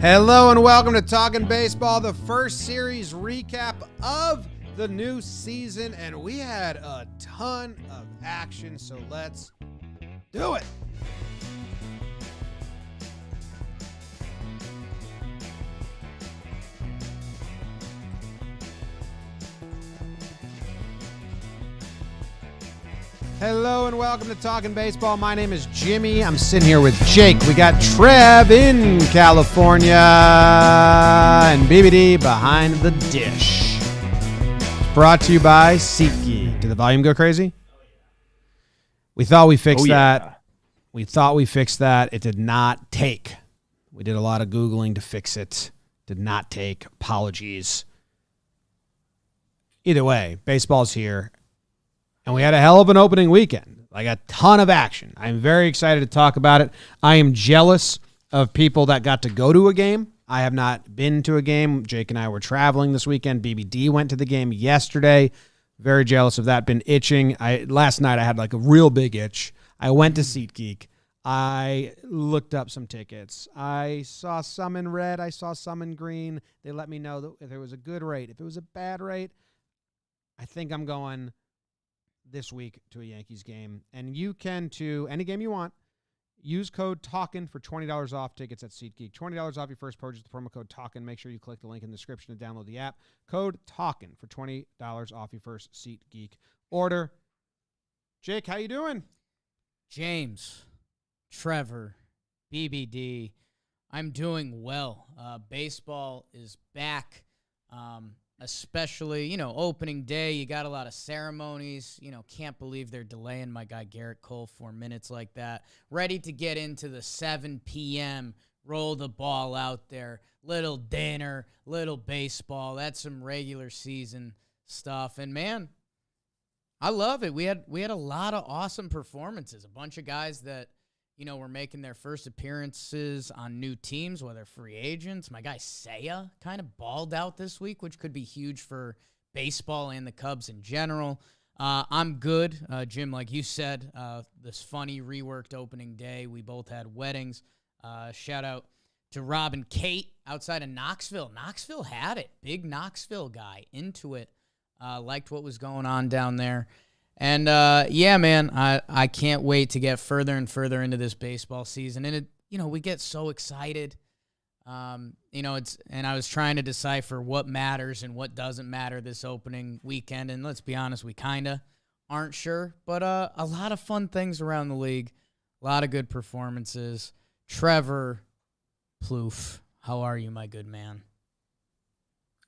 Hello and welcome to Talkin' Baseball, the first series recap of the new season, and we had a ton of action, so let's do it. Hello and welcome to Talkin' Baseball. My name is Jimmy. I'm sitting here with Jake. We got Trev in California and BBD behind the dish. Brought to you by SeatGeek. Did the volume go crazy? We thought we fixed that. We thought we fixed that. It did not take. We did a lot of Googling to fix it. Did not take. Apologies. Either way, baseball's here. And we had a hell of an opening weekend, like a ton of action. I'm very excited to talk about it. I am jealous of people that got to go to a game. I have not been to a game. Jake and I were traveling this weekend. BBD went to the game yesterday. Very jealous of that. Been itching. Last night I had like a real big itch. I went to SeatGeek. I looked up some tickets. I saw some in red. I saw some in green. They let me know that if it was a good rate. If it was a bad rate, I think I'm going this week to a Yankees game. And you can, to any game you want, use code Talkin for $20 off tickets at SeatGeek. $20 off your first purchase, the promo code Talkin. Make sure you click the link in the description to download the app. Code Talkin for $20 off your first SeatGeek order. Jake, how you doing? James, Trevor, BBD, I'm doing well. Baseball is back. Especially, opening day, you got a lot of ceremonies. Can't believe they're delaying my guy Garrett Cole 4 minutes like that. Ready to get into the 7 p.m., roll the ball out there, little dinner, little baseball. That's some regular season stuff. And, man, I love it. We had a lot of awesome performances. A bunch of guys that, were making their first appearances on new teams, whether free agents. My guy Seiya kind of balled out this week, which could be huge for baseball and the Cubs in general. I'm good. Jim, like you said, this funny reworked opening day. We both had weddings. Shout out to Rob and Kate outside of Knoxville. Knoxville had it. Big Knoxville guy. Into it. Liked what was going on down there. And, yeah, man, I can't wait to get further and further into this baseball season. And, we get so excited. And I was trying to decipher what matters and what doesn't matter this opening weekend. And let's be honest, we kind of aren't sure. But a lot of fun things around the league. A lot of good performances. Trevor Plouffe, how are you, my good man?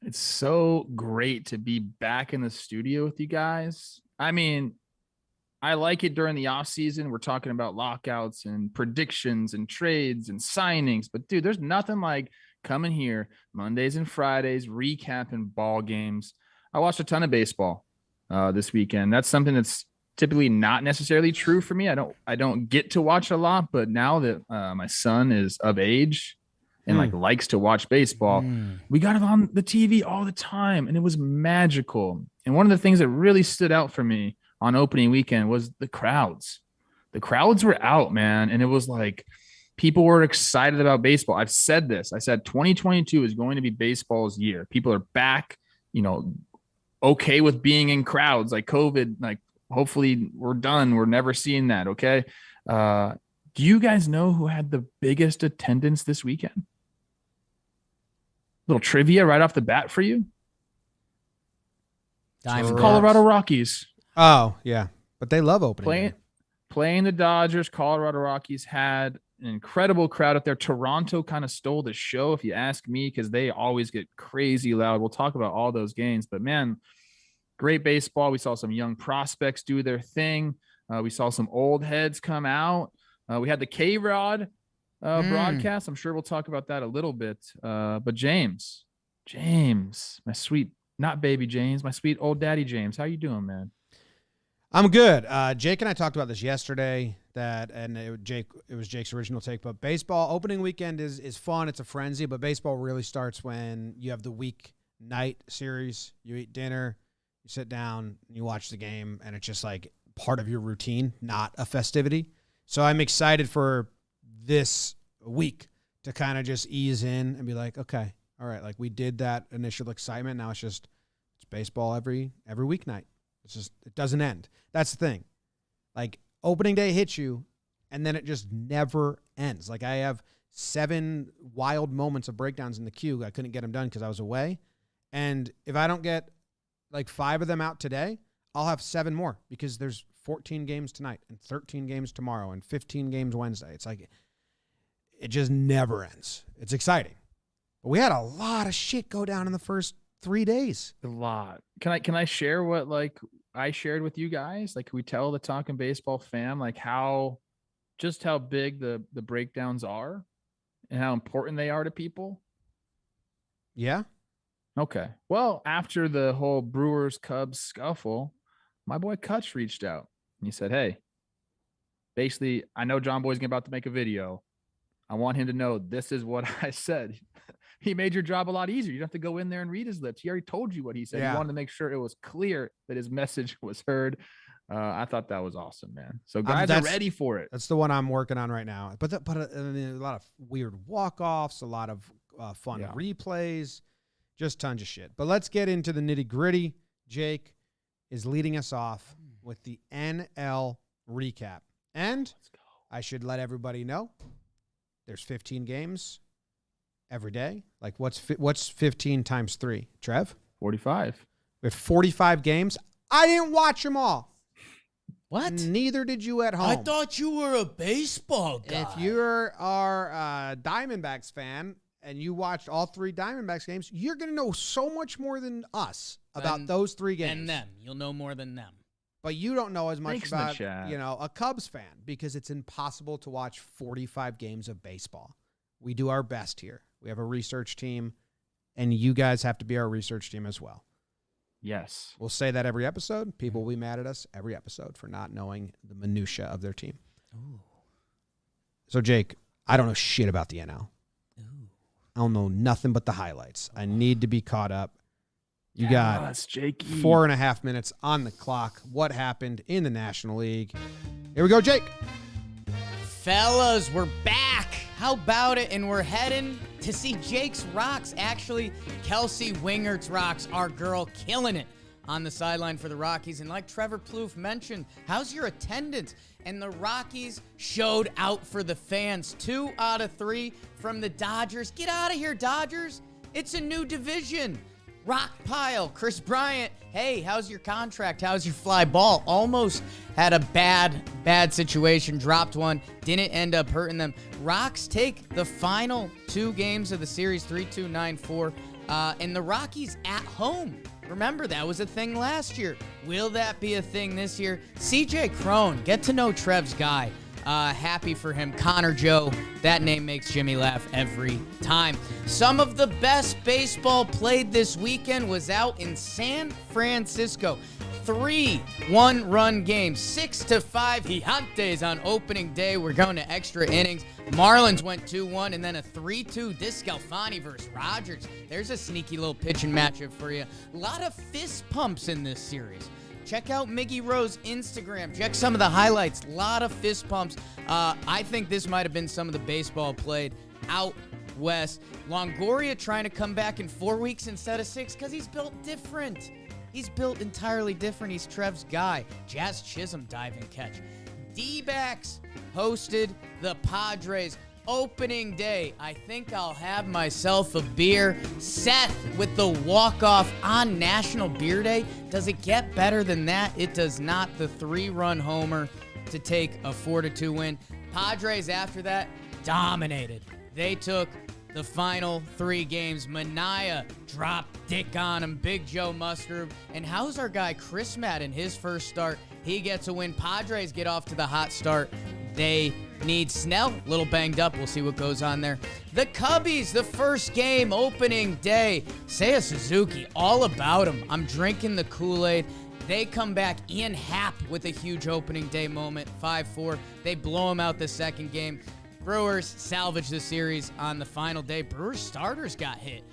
It's so great to be back in the studio with you guys. I mean, I like it during the off season. We're talking about lockouts and predictions and trades and signings, but dude, there's nothing like coming here Mondays and Fridays, recapping ball games. I watched a ton of baseball this weekend. That's something that's typically not necessarily true for me. I don't get to watch a lot, but now that my son is of age and likes to watch baseball, we got it on the TV all the time, and it was magical. And one of the things that really stood out for me on opening weekend was the crowds. The crowds were out, man, and it was like people were excited about baseball. I've said this. I said 2022 is going to be baseball's year. People are back, okay with being in crowds. Like COVID, like hopefully we're done. We're never seeing that, okay? Do you guys know who had the biggest attendance this weekend? Little trivia right off the bat for you. Colorado Rockies. Oh, yeah. But they love opening. Playing the Dodgers, Colorado Rockies had an incredible crowd up there. Toronto kind of stole the show, if you ask me, because they always get crazy loud. We'll talk about all those games. But, man, great baseball. We saw some young prospects do their thing. We saw some old heads come out. We had the K-Rod broadcast. I'm sure we'll talk about that a little bit. But James, my sweet, not baby James, my sweet old daddy James. How you doing, man? I'm good. Jake and I talked about this yesterday. It was Jake's original take. But baseball opening weekend is fun. It's a frenzy. But baseball really starts when you have the weeknight series. You eat dinner, you sit down, and you watch the game, and it's just like part of your routine, not a festivity. So I'm excited for this week to kind of just ease in and be like, okay, all right, like we did that initial excitement. Now it's baseball every weeknight. It doesn't end. That's the thing. Like opening day hits you, and then it just never ends. Like I have 7 wild moments of breakdowns in the queue. I couldn't get them done because I was away. And if I don't get like 5 of them out today, I'll have 7 more because there's 14 games tonight and 13 games tomorrow and 15 games Wednesday. It's like it just never ends. It's exciting. But we had a lot of shit go down in the first 3 days. A lot. Can I share what like I shared with you guys? Like, can we tell the Talkin' Baseball fam like how big the breakdowns are and how important they are to people? Yeah. Okay. Well, after the whole Brewers-Cubs scuffle, my boy Kutch reached out and he said, hey, basically, I know John Boy's about to make a video. I want him to know this is what I said. He made your job a lot easier. You don't have to go in there and read his lips. He already told you what he said. Yeah. He wanted to make sure it was clear that his message was heard. I thought that was awesome, man. So guys are ready for it. That's the one I'm working on right now. But I mean, a lot of weird walk-offs, a lot of fun replays, just tons of shit. But let's get into the nitty-gritty. Jake is leading us off with the NL recap. And I should let everybody know there's 15 games every day. Like what's 15 times 3? Trev? 45. We have 45 games. I didn't watch them all. What? Neither did you at home. I thought you were a baseball guy. If you're our Diamondbacks fan and you watched all 3 Diamondbacks games, you're going to know so much more than us about those 3 games. And them. You'll know more than them. But you don't know as much Thanks about, in the chat. a Cubs fan because it's impossible to watch 45 games of baseball. We do our best here. We have a research team, and you guys have to be our research team as well. Yes. We'll say that every episode. People will be mad at us every episode for not knowing the minutia of their team. Ooh. So, Jake, I don't know shit about the NL. Ooh. I don't know nothing but the highlights. I need to be caught up. You got Yes, Jakey. 4.5 minutes on the clock. What happened in the National League? Here we go, Jake. Fellas, we're back. How about it? And we're heading to see Jake's Rocks. Actually, Kelsey Wingert's Rocks, our girl, killing it on the sideline for the Rockies. And like Trevor Plouffe mentioned, how's your attendance? And the Rockies showed out for the fans. 2 out of 3 from the Dodgers. Get out of here, Dodgers. It's a new division. Rock pile. Chris Bryant, hey, how's your contract? How's your fly ball? Almost had a bad situation. Dropped one. Didn't end up hurting them. Rocks take the final 2 games of the series, 3-2, 9-4. And the Rockies at home. Remember, that was a thing last year. Will that be a thing this year? CJ Crone, get to know Trev's guy. Happy for him. Connor Joe, that name makes Jimmy laugh every time. Some of the best baseball played this weekend was out in San Francisco. 3 one-run games, 6-5 Gigantes on opening day. We're going to extra innings. Marlins went 2-1 and then a 3-2 Discalfani versus Rogers. There's a sneaky little pitching matchup for you. A lot of fist pumps in this series. Check out Miggy Rowe's Instagram. Check some of the highlights. A lot of fist pumps. I think this might have been some of the baseball played out west. Longoria trying to come back in 4 weeks instead of 6 because he's built different. He's built entirely different. He's Trev's guy. Jazz Chisholm diving catch. D-backs hosted the Padres. Opening day, I think I'll have myself a beer. Seth with the walk-off on National Beer Day. Does it get better than that? It does not. The 3-run homer to take a 4-2 win. Padres after that dominated. They took the final 3 games. Manaea dropped dick on him. Big Joe Musgrove. And how's our guy Chris Madden, his first start? He gets a win. Padres get off to the hot start. They need Snell, a little banged up. We'll see what goes on there. The Cubbies, the first game, opening day. Seiya Suzuki, all about him. I'm drinking the Kool-Aid. They come back. Ian Happ with a huge opening day moment, 5-4. They blow him out the second game. Brewers salvage the series on the final day. Brewers starters got hit.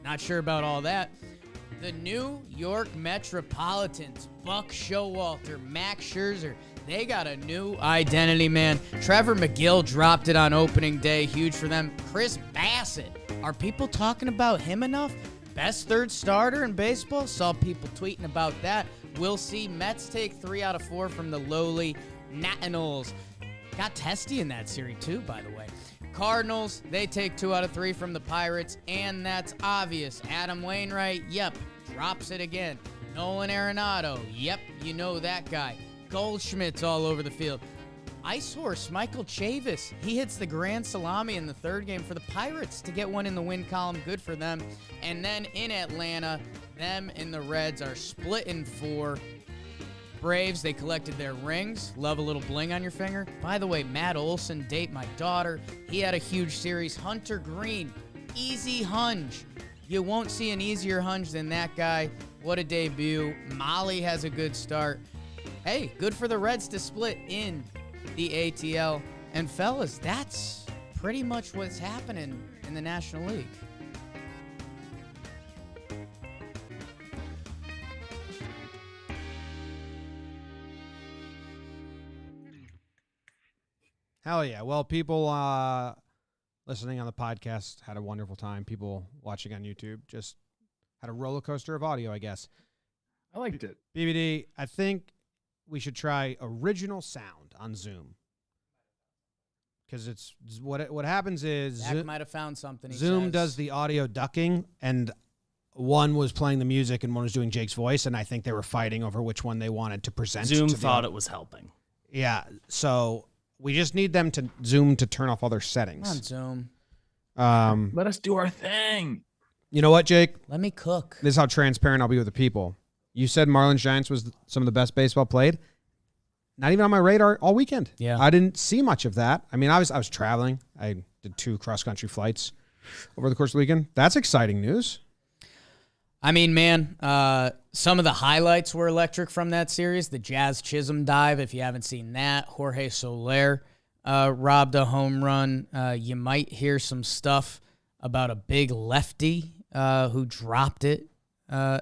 Not sure about all that. The New York Metropolitans, Buck Showalter, Max Scherzer, They got a new identity, man. Trevor McGill dropped it on opening day. Huge for them. Chris Bassett. Are people talking about him enough? Best third starter in baseball? Saw people tweeting about that. We'll see. Mets take 3 out of 4 from the lowly Nationals. Got testy in that series, too, by the way. Cardinals, they take 2 out of 3 from the Pirates, and that's obvious. Adam Wainwright, yep, drops it again. Nolan Arenado, yep, you know that guy. Goldschmidt's all over the field. Ice Horse, Michael Chavis, he hits the grand salami in the third game for the Pirates to get one in the win column. Good for them. And then in Atlanta, them and the Reds are split in 4. Braves, they collected their rings. Love a little bling on your finger. By the way, Matt Olson, date my daughter. He had a huge series. Hunter Greene, easy hunch. You won't see an easier hunch than that guy. What a debut. Molly has a good start. Hey, good for the Reds to split in the ATL. And fellas, that's pretty much what's happening in the National League. Hell yeah. Well, people listening on the podcast had a wonderful time. People watching on YouTube just had a roller coaster of audio, I guess. I liked it. BBD, I think we should try original sound on Zoom. Because it's what happens is Zach might have found something. Zoom does the audio ducking, and one was playing the music and one was doing Jake's voice, and I think they were fighting over which one they wanted to present. Zoom to thought it was helping. Yeah, so we just need them to Zoom to turn off all their settings. Come on, Zoom. Let us do our thing. You know what, Jake? Let me cook. This is how transparent I'll be with the people. You said Marlins Giants was some of the best baseball played. Not even on my radar all weekend. Yeah. I didn't see much of that. I mean, I was traveling. I did 2 cross-country flights over the course of the weekend. That's exciting news. I mean, man, some of the highlights were electric from that series. The Jazz Chisholm dive, if you haven't seen that. Jorge Soler robbed a home run. You might hear some stuff about a big lefty who dropped it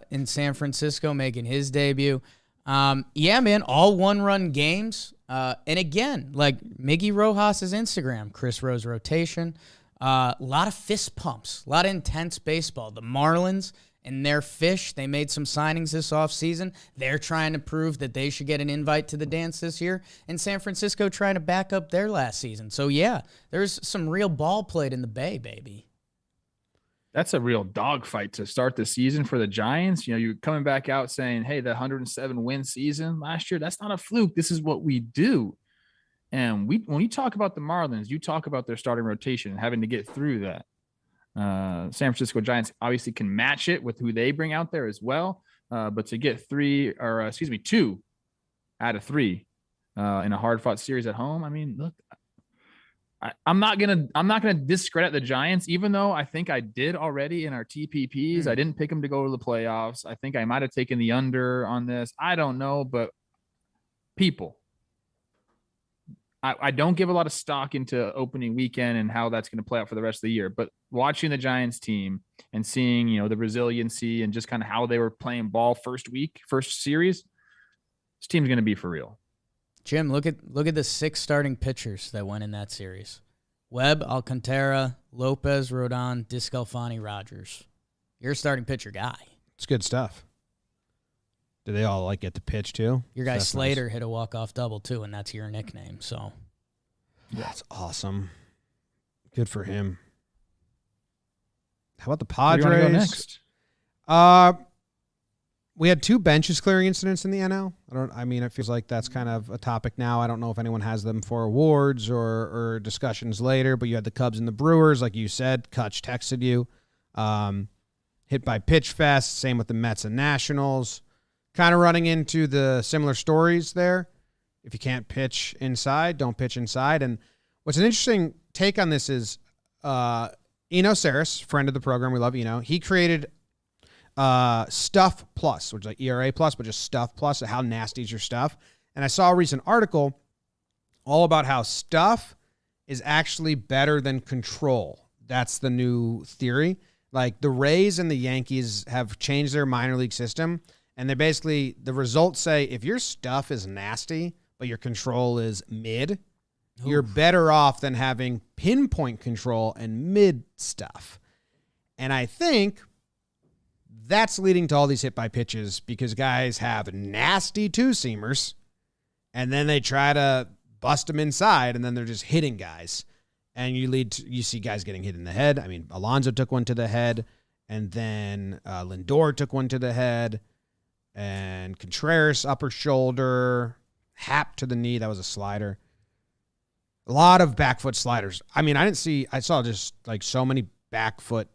in San Francisco, making his debut. Yeah, man, all one-run games. And again, like Miggy Rojas' Instagram, Chris Rose rotation, a lot of fist pumps, a lot of intense baseball. The Marlins and their fish, they made some signings this offseason. They're trying to prove that they should get an invite to the dance this year. And San Francisco trying to back up their last season. So, yeah, there's some real ball played in the Bay, baby. That's a real dogfight to start the season for the Giants. You know, you're coming back out saying, hey, the 107 win season last year, that's not a fluke. This is what we do. And when you talk about the Marlins, you talk about their starting rotation and having to get through that. San Francisco Giants obviously can match it with who they bring out there as well. But to get 2 out of 3 in a hard fought series at home, I mean, look, I'm not gonna discredit the Giants, even though I think I did already in our TPPs. I didn't pick them to go to the playoffs. I think I might have taken the under on this. I don't know, but people, I don't give a lot of stock into opening weekend and how that's going to play out for the rest of the year. But watching the Giants team and seeing, the resiliency and just kind of how they were playing ball first series, this team's going to be for real. Jim, look at the 6 starting pitchers that went in that series. Webb, Alcantara, Lopez, Rodon, Discalfani, Rogers. You're a starting pitcher guy. It's good stuff. Do they all get to pitch too? Your guy Slater hit a walk-off double too, and that's your nickname. So that's awesome. Good for him. How about the Padres? Where do you want to go next? We had 2 benches clearing incidents in the NL. It feels like that's kind of a topic now. I don't know if anyone has them for awards or discussions later, but you had the Cubs and the Brewers, like you said. Kutch texted you. Hit by Pitch Fest. Same with the Mets and Nationals. Kind of running into the similar stories there. If you can't pitch inside, don't pitch inside. And what's an interesting take on this is Eno Saris, friend of the program. We love Eno. He created Stuff Plus, which is like ERA Plus, but just Stuff Plus. How nasty is your stuff? And I saw a recent article all about how stuff is actually better than control. That's the new theory. Like the Rays and the Yankees have changed their minor league system. And they basically, the results say if your stuff is nasty, but your control is mid, you're better off than having pinpoint control and mid stuff. And I think that's leading to all these hit by pitches because guys have nasty two-seamers, and then they try to bust them inside, and then they're just hitting guys. And you see guys getting hit in the head. I mean, Alonso took one to the head, and then Lindor took one to the head, and Contreras upper shoulder, Happ to the knee. That was a slider. A lot of back foot sliders. I mean, I saw just like so many back foot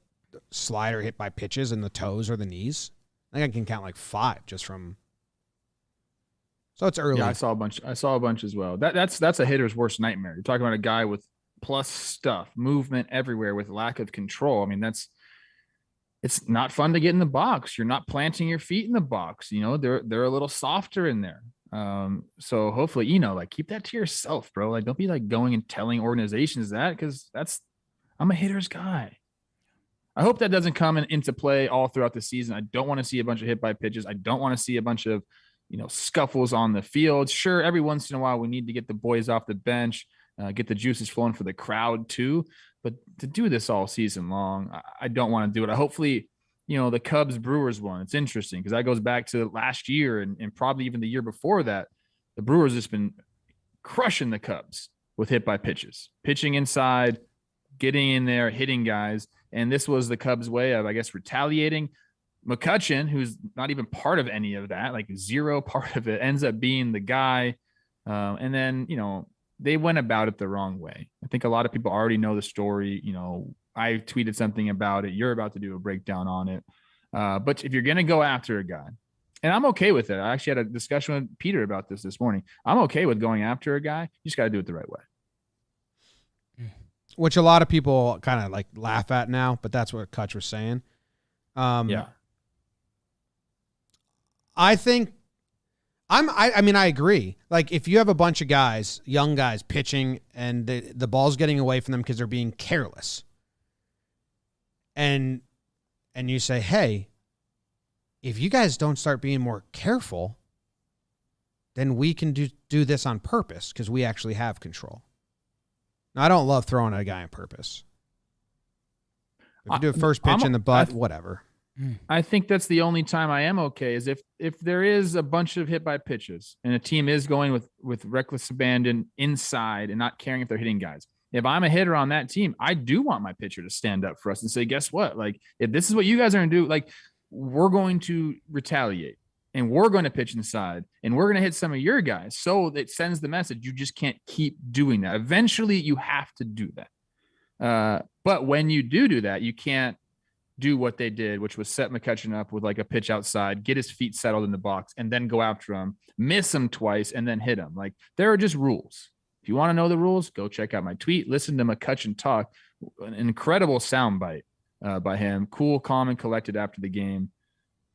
slider hit by pitches in the toes or the knees. I think I can count like 5 just from. So it's early. Yeah, I saw a bunch as well. That's a hitter's worst nightmare. You're talking about a guy with plus stuff, movement everywhere with lack of control. I mean, it's not fun to get in the box. You're not planting your feet in the box. You know, they're a little softer in there. So hopefully, you know, like keep that to yourself, bro. Like don't be like going and telling organizations that, because I'm a hitter's guy. I hope that doesn't come into play all throughout the season. I don't want to see a bunch of hit by pitches. I don't want to see a bunch of, you know, scuffles on the field. Sure, every once in a while we need to get the boys off the bench, get the juices flowing for the crowd too. But to do this all season long, I don't want to do it. Hopefully, you know, the Cubs-Brewers one, it's interesting because that goes back to last year and probably even the year before that. The Brewers just been crushing the Cubs with hit by pitches, pitching inside, getting in there, hitting guys. And this was the Cubs' way of, I guess, retaliating. McCutchen, who's not even part of any of that, like zero part of it, ends up being the guy. And then, you know, they went about it the wrong way. I think a lot of people already know the story. You know, I tweeted something about it. You're about to do a breakdown on it. But if you're going to go after a guy, and I'm okay with it. I actually had a discussion with Peter about this morning. I'm okay with going after a guy. You just got to do it the right way. Which a lot of people kind of like laugh at now, but that's what Kutch was saying. Yeah. I think I mean, I agree. Like if you have a bunch of guys, young guys pitching and the ball's getting away from them because they're being careless. And you say, hey, if you guys don't start being more careful, then we can do this on purpose because we actually have control. Now, I don't love throwing at a guy on purpose. If you do a first pitch in the butt, whatever. I think that's the only time I am okay is if there is a bunch of hit by pitches and a team is going with reckless abandon inside and not caring if they're hitting guys. If I'm a hitter on that team, I do want my pitcher to stand up for us and say, guess what? Like, if this is what you guys are going to do, like, we're going to retaliate and we're going to pitch inside and we're going to hit some of your guys. So it sends the message. You just can't keep doing that. Eventually you have to do that. But when you do that, you can't do what they did, which was set McCutchen up with like a pitch outside, get his feet settled in the box, and then go after him, miss him twice, and then hit him. Like, there are just rules. If you want to know the rules, go check out my tweet. Listen to McCutchen talk. An incredible soundbite by him. Cool, calm, and collected after the game.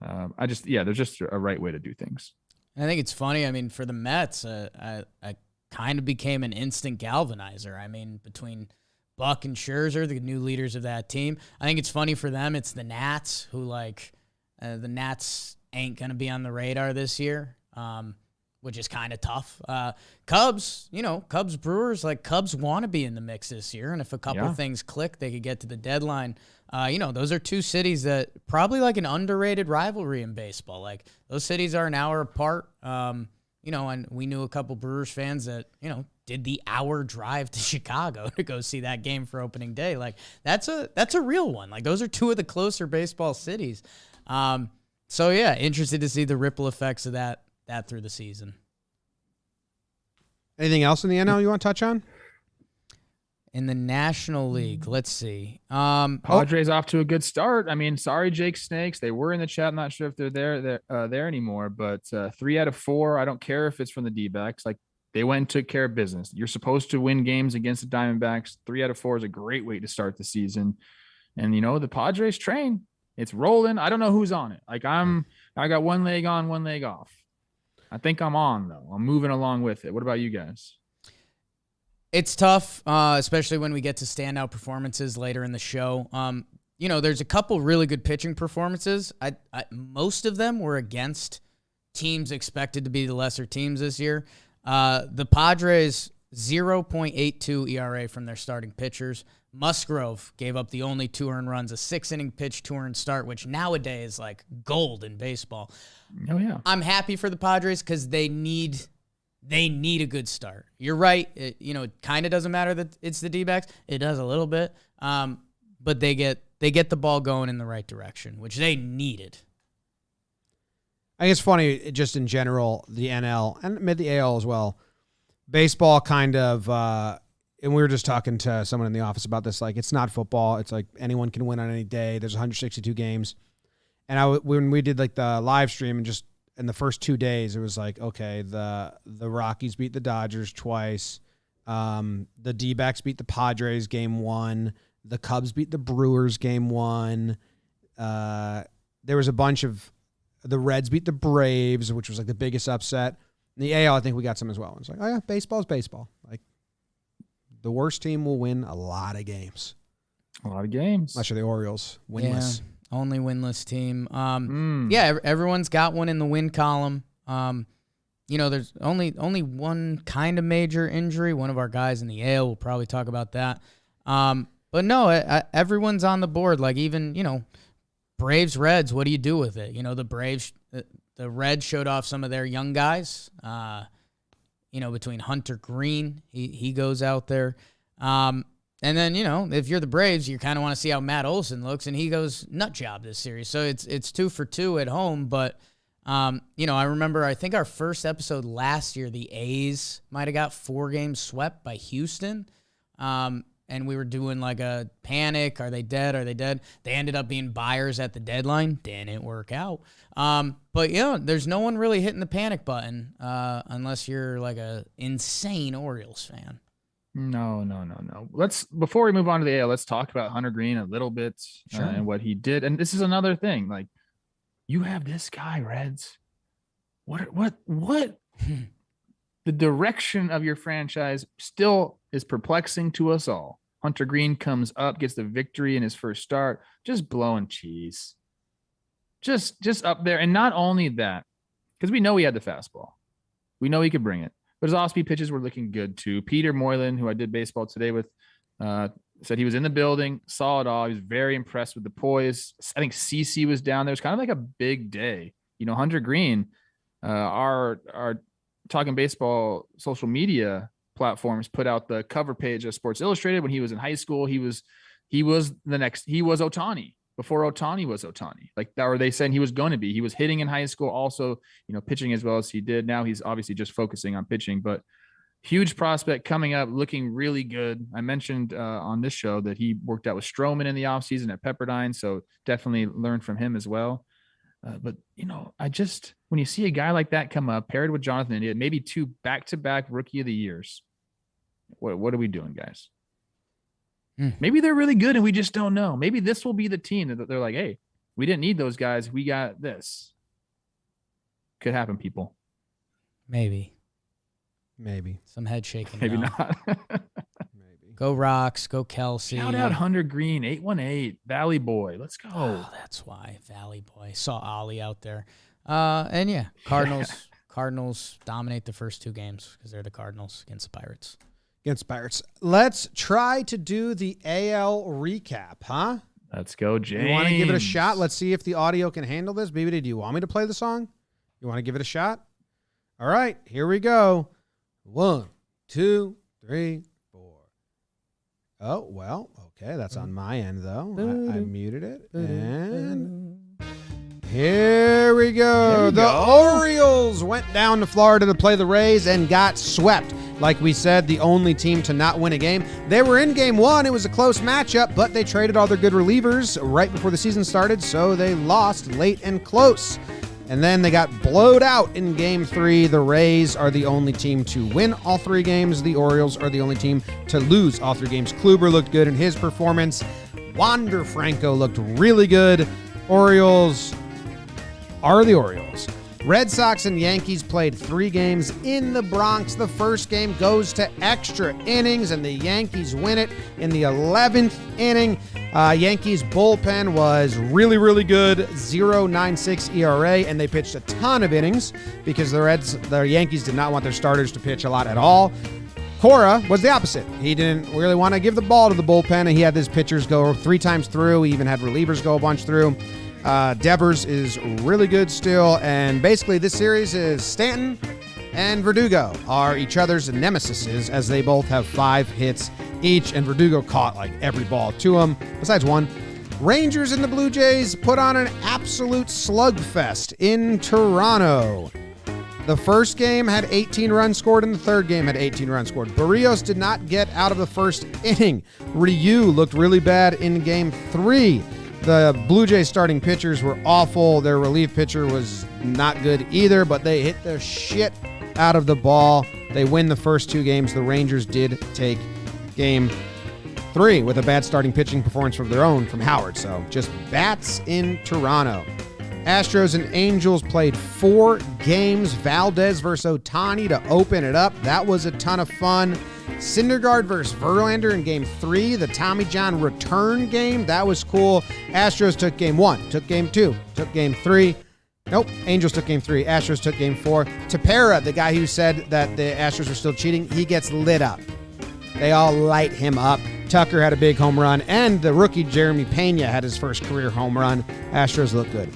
There's just a right way to do things. I think it's funny. I mean, for the Mets, I kind of became an instant galvanizer. I mean, between Buck and Scherzer, the new leaders of that team. I think it's funny for them. It's the Nats who the Nats ain't going to be on the radar this year, which is kind of tough. Cubs, Cubs Brewers, like Cubs want to be in the mix this year. And if a couple things click, they could get to the deadline. Those are two cities that probably like an underrated rivalry in baseball. Like those cities are an hour apart. And we knew a couple Brewers fans that, did the hour drive to Chicago to go see that game for opening day. Like that's a real one. Like those are two of the closer baseball cities. Interested to see the ripple effects of that through the season. Anything else in the NL you want to touch on? In the National League, let's see. Padres off to a good start. I mean, sorry, Jake Snakes. They were in the chat. I'm not sure if they're there anymore, but 3 out of 4. I don't care if it's from the D-backs. Like, they went and took care of business. You're supposed to win games against the Diamondbacks. 3 out of 4 is a great way to start the season. And, the Padres train, it's rolling. I don't know who's on it. Like, I got one leg on, one leg off. I think I'm on, though. I'm moving along with it. What about you guys? It's tough, especially when we get to standout performances later in the show. There's a couple really good pitching performances. Most of them were against teams expected to be the lesser teams this year. The Padres 0.82 ERA from their starting pitchers. Musgrove gave up the only 2 earned runs, a 6-inning pitch, 2 earned start, which nowadays is like gold in baseball. Oh yeah. I'm happy for the Padres because they need a good start. You're right. It kind of doesn't matter that it's the D-backs. It does a little bit. But they get the ball going in the right direction, which they needed. I think it's funny, just in general, the NL and mid the AL as well. Baseball kind of, and we were just talking to someone in the office about this. Like, it's not football. It's like anyone can win on any day. There's 162 games. And when we did like the live stream, and just in the first 2 days, it was like, okay, the Rockies beat the Dodgers twice. The D-backs beat the Padres game 1. The Cubs beat the Brewers game 1. There was a bunch of the Reds beat the Braves, which was like the biggest upset. In the AL, I think we got some as well. It's like, oh yeah, baseball's baseball. Like, the worst team will win a lot of games. A lot of games. Unless you're the Orioles, winless. Yeah, only winless team. Yeah, everyone's got one in the win column. There's only one kind of major injury. One of our guys in the AL, we'll probably talk about that. But no, everyone's on the board. Like, even, Braves, Reds, what do you do with it? The Braves, the Reds showed off some of their young guys, between Hunter Greene, he goes out there. And then, if you're the Braves, you kind of want to see how Matt Olson looks, and he goes nut job this series. So it's 2 for 2 at home. But, I remember, I think our first episode last year, the A's might have got 4 games swept by Houston. And we were doing like a panic. Are they dead? Are they dead? They ended up being buyers at the deadline. Didn't work out. But there's no one really hitting the panic button unless you're like a insane Orioles fan. No. Before we move on to the AL, let's talk about Hunter Greene a little bit. Sure. And what he did. And this is another thing. Like, you have this guy, Reds. What? The direction of your franchise still is perplexing to us all. Hunter Greene comes up, gets the victory in his first start, just blowing cheese. Just up there. And not only that, because we know he had the fastball. We know he could bring it. But his off-speed pitches were looking good too. Peter Moylan, who I did baseball today with, said he was in the building, saw it all. He was very impressed with the poise. I think CC was down there. It was kind of like a big day. Hunter Greene, our Talking Baseball social media platforms put out the cover page of Sports Illustrated when he was in high school. He was Ohtani before Ohtani was Ohtani. Like that, or they said he was going to be. He was hitting in high school, also, pitching as well as he did. Now he's obviously just focusing on pitching, but huge prospect coming up, looking really good. I mentioned on this show that he worked out with Stroman in the offseason at Pepperdine, so definitely learned from him as well. But when you see a guy like that come up, paired with Jonathan India, maybe 2 back-to-back Rookie of the Years, what are we doing, guys? Maybe they're really good and we just don't know. Maybe this will be the team that they're like, hey, we didn't need those guys. We got this. Could happen, people. Maybe. Some head shaking. Maybe not. Maybe. Go Rocks. Go Kelsey. Shout out Hunter Greene, 818, Valley Boy. Let's go. Oh, that's why. Valley Boy. Saw Ollie out there. And yeah, Cardinals dominate the first 2 games because they're the Cardinals against the Pirates. Let's try to do the AL recap, huh? Let's go, James. You want to give it a shot? Let's see if the audio can handle this. BBD, do you want me to play the song? You want to give it a shot? All right, here we go. 1, 2, 3, 4. Oh, well, okay. That's on my end, though. I muted it. And here we go. The Orioles went down to Florida to play the Rays and got swept. Like we said, the only team to not win a game. They were in game 1. It was a close matchup, but they traded all their good relievers right before the season started, so they lost late and close. And then they got blowed out in game 3. The Rays are the only team to win all 3 games. The Orioles are the only team to lose all 3 games. Kluber looked good in his performance. Wander Franco looked really good. Orioles are the Orioles. Red Sox and Yankees played 3 games in the Bronx. The first game goes to extra innings, and the Yankees win it in the 11th inning. Yankees bullpen was really, really good, 0.96 ERA, and they pitched a ton of innings because the Yankees did not want their starters to pitch a lot at all. Cora was the opposite. He didn't really want to give the ball to the bullpen, and he had his pitchers go 3 times through. He even had relievers go a bunch through. Devers is really good still, and basically this series is Stanton and Verdugo are each other's nemesises as they both have 5 hits each, and Verdugo caught like every ball to him, besides one. Rangers and the Blue Jays put on an absolute slugfest in Toronto. The first game had 18 runs scored, and the third game had 18 runs scored. Barrios did not get out of the first inning. Ryu looked really bad in game 3. The Blue Jays starting pitchers were awful. Their relief pitcher was not good either, but they hit the shit out of the ball. They win the first 2 games. The Rangers did take game 3 with a bad starting pitching performance of their own from Howard. So just bats in Toronto. Astros and Angels played 4 games. Valdez versus Ohtani to open it up. That was a ton of fun. Syndergaard versus Verlander in game 3. The Tommy John return game. That was cool. Astros took game 1, took game 2, took game 3. Nope, Angels took game 3. Astros took game 4. Tepera, the guy who said that the Astros were still cheating, he gets lit up. They all light him up. Tucker had a big home run, and the rookie Jeremy Pena had his first career home run. Astros look good.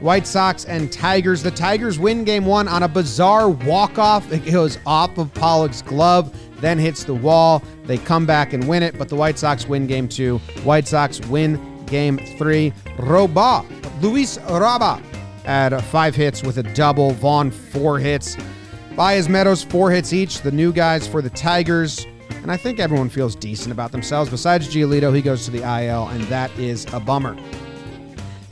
White Sox and Tigers. The Tigers win game 1 on a bizarre walk-off. It goes off of Pollock's glove, then hits the wall. They come back and win it, but the White Sox win game 2. White Sox win game 3. Luis Roba had 5 hits with a double. Vaughn 4 hits. Baez Meadows 4 hits each. The new guys for the Tigers. And I think everyone feels decent about themselves. Besides Giolito, he goes to the IL, and that is a bummer.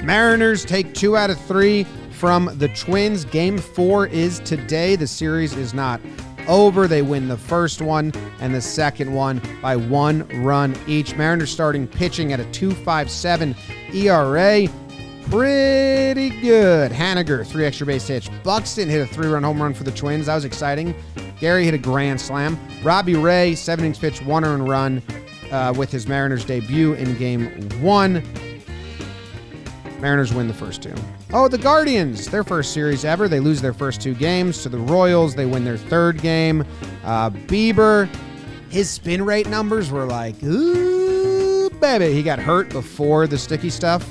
Mariners take 2 out of 3 from the Twins. Game 4 is today. The series is not over. They win the first one and the second one by 1 run each. Mariners starting pitching at a 2.57 ERA. Pretty good. Haniger, 3 extra base hits. Buxton hit a 3-run home run for the Twins. That was exciting. Gary hit a grand slam. Robbie Ray, 7 innings pitched, 1 earned run with his Mariners debut in game 1. Mariners win the first 2. Oh, the Guardians, their first series ever. They lose their first 2 games to the Royals. They win their 3rd game. Bieber, his spin rate numbers were like, ooh, baby. He got hurt before the sticky stuff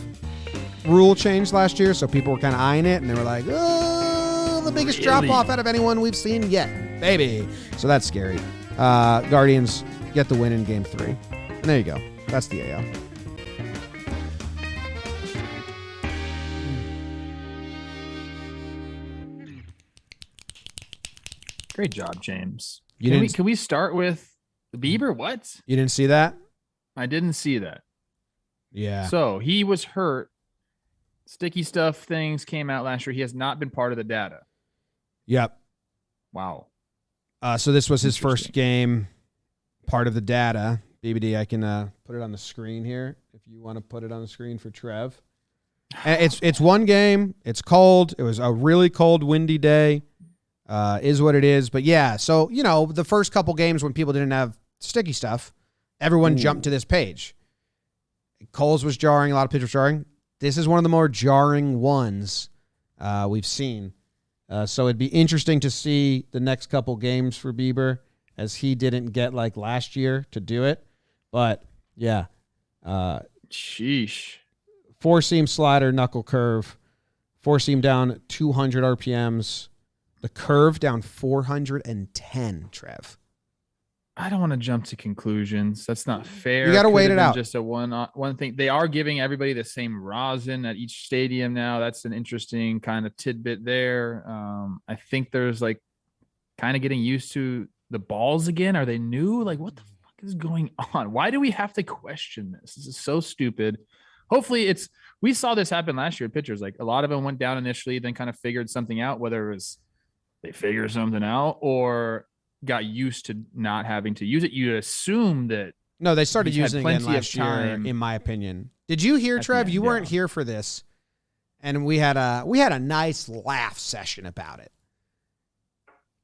rule changed last year, so people were kind of eyeing it, and they were like, oh, the biggest drop-off out of anyone we've seen yet, baby. So that's scary. Guardians get the win in game 3. And there you go. That's the AL. Great job, James. Can we start with the Bieber? What? You didn't see that? I didn't see that. Yeah. So he was hurt. Sticky stuff things came out last year. He has not been part of the data. Yep. Wow. So this was his first game, part of the data. BBD, I can put it on the screen here if you want to put it on the screen for Trev. It's one game. It's cold. It was a really cold, windy day. Is what it is. But yeah, so, the first couple games when people didn't have sticky stuff, everyone jumped to this page. Coles was jarring. A lot of pitchers jarring. This is one of the more jarring ones we've seen. So it'd be interesting to see the next couple games for Bieber, as he didn't get like last year to do it. But yeah. Sheesh. 4-seam slider, knuckle curve. 4-seam down 200 RPMs. The curve down 410, Trev. I don't want to jump to conclusions. That's not fair. You got to wait it out. Just a one thing. They are giving everybody the same rosin at each stadium now. That's an interesting kind of tidbit there. I think there's like kind of getting used to the balls again. Are they new? Like, what the fuck is going on? Why do we have to question this? This is so stupid. Hopefully we saw this happen last year at pitchers. Like, a lot of them went down initially, then kind of figured something out, whether it was they figured something out or got used to not having to use it. You assume that. No, they started using it again last year, in my opinion. Did you hear, Trev? You weren't here for this, and we had a nice laugh session about it,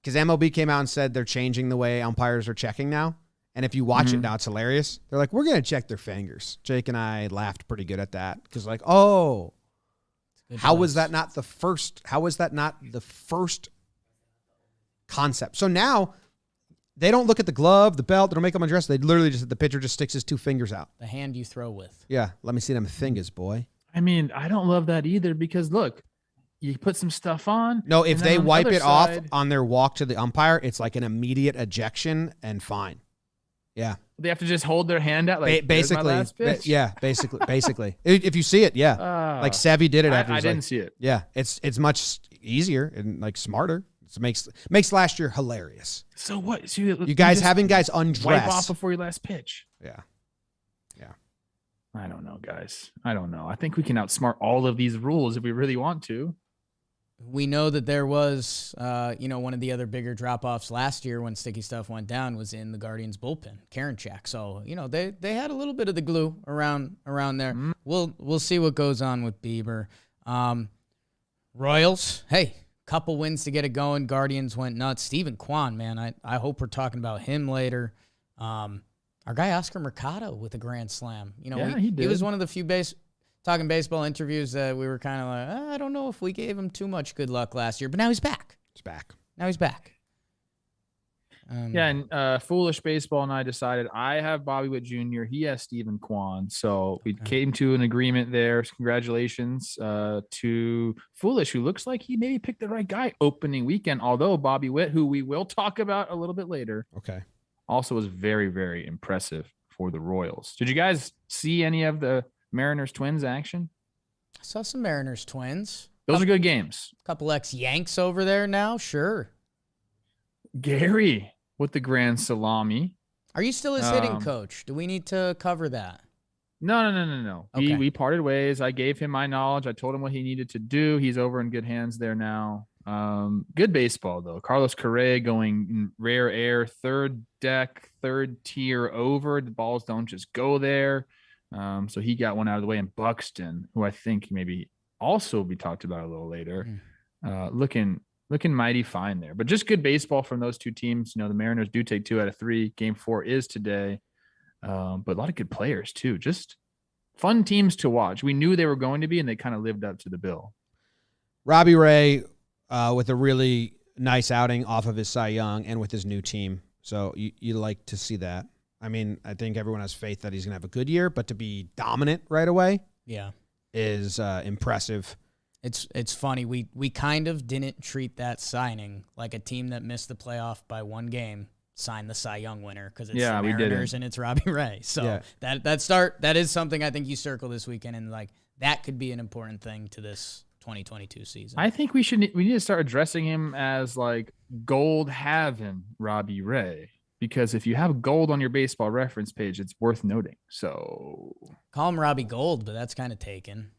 because MLB came out and said they're changing the way umpires are checking now, And if you watch it now, it's hilarious. They're like, we're going to check their fingers. Jake and I laughed pretty good at that because like, oh, how was that not the first? How was that not the first concept? So now they don't look at the glove, the belt. They don't make them undress. They literally just, the pitcher just sticks his 2 fingers out. The hand you throw with. Yeah. Let me see them fingers, boy. I mean, I don't love that either because look, you put some stuff on. No, if they wipe it off side, on their walk to the umpire, it's like an immediate ejection and fine. Yeah. they have to just hold their hand out like basically. my last pitch. Yeah, basically. If you see it, yeah. Like Sevy did it after. I didn't see it. Yeah, it's much easier and like smarter. It makes last year hilarious. So what? So you guys having guys undress. Wipe off before your last pitch. Yeah. I don't know, guys. I don't know. I think we can outsmart all of these rules if we really want to. We know that there was, one of the other bigger drop-offs last year when Sticky Stuff went down was in the Guardians bullpen, Karinchak. So, they had a little bit of the glue around there. Mm-hmm. We'll see what goes on with Bieber. Royals, hey, couple wins to get it going. Guardians went nuts. Steven Kwan, man, I hope we're talking about him later. Our guy Oscar Mercado with a grand slam. He did. He was one of the few talking baseball interviews that we were kind of like, I don't know if we gave him too much good luck last year, but now he's back. Now he's back. And Foolish Baseball and I decided I have Bobby Witt Jr. He has Steven Kwan. So we came to an agreement there. Congratulations to Foolish, who looks like he maybe picked the right guy opening weekend, although Bobby Witt, who we will talk about a little bit later, also was very, very impressive for the Royals. Did you guys see any of the Mariners Twins action? I saw some Mariners Twins. Those are good games. A couple ex-Yanks over there now, sure. Gary with the grand salami. Are you still his hitting coach? Do we need to cover that? No. Okay. We parted ways. I gave him my knowledge. I told him what he needed to do. He's over in good hands there now. Good baseball though. Carlos Correa going in rare air, third deck, third tier over. The balls don't just go there. So he got one out of the way. And Buxton, who I think maybe also will be talked about a little later, looking mighty fine there. But just good baseball from those two teams. The Mariners do take 2 out of 3. Game 4 is today. But a lot of good players too. Just fun teams to watch. We knew they were going to be, and they kind of lived up to the bill. Robbie Ray with a really nice outing off of his Cy Young and with his new team. So you like to see that. I mean, I think everyone has faith that he's going to have a good year, but to be dominant right away is impressive. It's funny. We kind of didn't treat that signing like a team that missed the playoff by 1 game signed the Cy Young winner because it's the Mariners and it's Robbie Ray. So that is something I think you circle this weekend, and like that could be an important thing to this 2022 season. I think we need to start addressing him as like gold having Robbie Ray, because if you have gold on your baseball reference page, it's worth noting. So call him Robbie Gold, but that's kind of taken.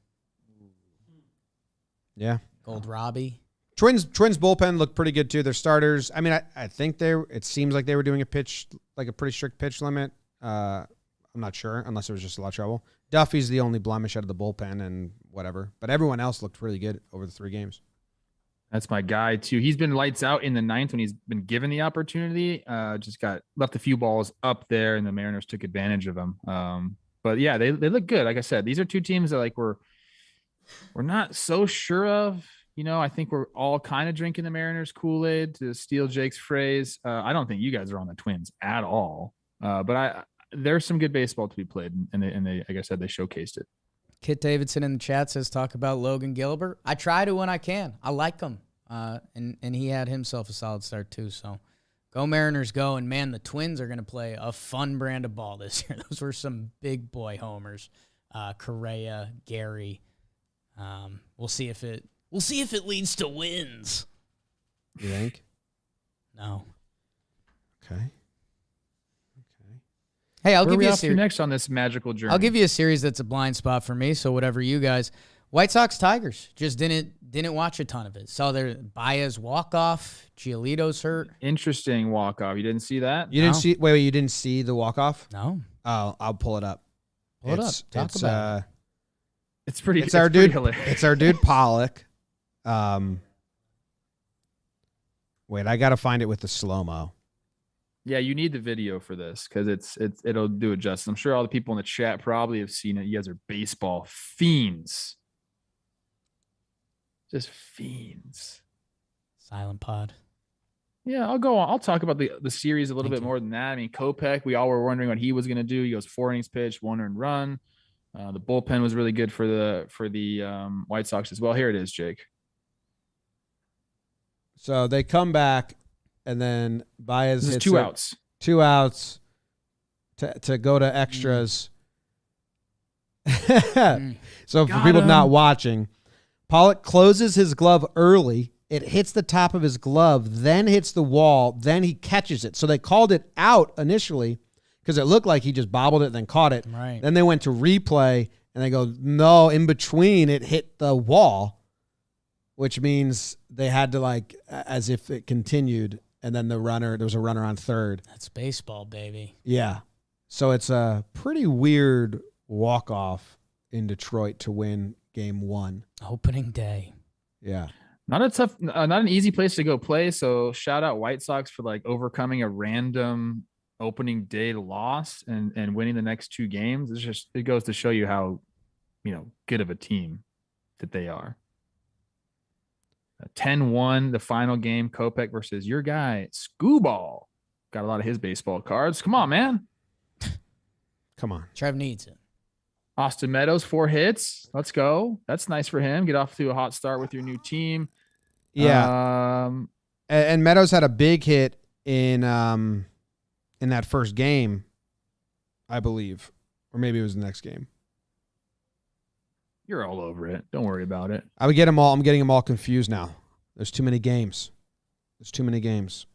Yeah. Gold Robbie. Twins bullpen looked pretty good too. Their starters, I mean, I think it seems like they were doing a pretty strict pitch limit. I'm not sure, unless it was just a lot of trouble. Duffy's the only blemish out of the bullpen and whatever. But everyone else looked really good over the 3 games. That's my guy too. He's been lights out in the 9th when he's been given the opportunity. Just got left a few balls up there, and the Mariners took advantage of him. But yeah, they look good. Like I said, these are 2 teams that like we're not so sure of. I think we're all kind of drinking the Mariners Kool-Aid, to steal Jake's phrase. I don't think you guys are on the Twins at all. But there's some good baseball to be played, and they like I said, they showcased it. Kit Davidson in the chat says, talk about Logan Gilbert. I try to when I can. I like him. And he had himself a solid start too. So go Mariners go. And man, the Twins are going to play a fun brand of ball this year. Those were some big boy homers. Correa, Gary. We'll see if it leads to wins. You think? No. Okay. Hey, I'll Where give you a series next on this magical journey. I'll give you a series that's a blind spot for me. So whatever you guys, White Sox-Tigers, just didn't watch a ton of it. Saw their Baez walk-off. Giolito's hurt. Interesting walk-off. You didn't see that? You didn't see? Wait, you didn't see the walk-off? No. Oh, I'll pull it up. Pull it up. Talk about it. It's our dude. Hilarious. It's our dude Pollock. Wait, I got to find it with the slow-mo. Yeah, you need the video for this because it'll do it justice. I'm sure all the people in the chat probably have seen it. You guys are baseball fiends. Just fiends. Silent pod. Yeah, I'll go on. I'll talk about the series a little bit more than that. I mean, Kopech, we all were wondering what he was going to do. He goes 4 innings pitched, 1 earned run. The bullpen was really good for the White Sox as well. Here it is, Jake. So they come back, and then Baez hits 2 outs. 2 outs to go to extras. So for people not watching, Pollock closes his glove early. It hits the top of his glove, then hits the wall, then he catches it. So they called it out initially because it looked like he just bobbled it, then caught it. Right. Then they went to replay, and they go, no, in between it hit the wall, which means they had to as if it continued, and then there was a runner on third. That's baseball, baby. Yeah. So it's a pretty weird walk-off in Detroit to win game 1. Opening day. Yeah. Not an easy place to go play. So shout out White Sox for overcoming a random opening day loss and winning the next 2 games. It goes to show you how, good of a team that they are. 10-1, the final game, Kopech versus your guy, Scooball. Got a lot of his baseball cards. Come on, man. Come on. Trev needs it. Austin Meadows, 4 hits. Let's go. That's nice for him. Get off to a hot start with your new team. Yeah. And Meadows had a big hit in that first game, I believe. Or maybe it was the next game. You're all over it. Don't worry about it. I'm getting them all confused now. There's too many games. Too many games.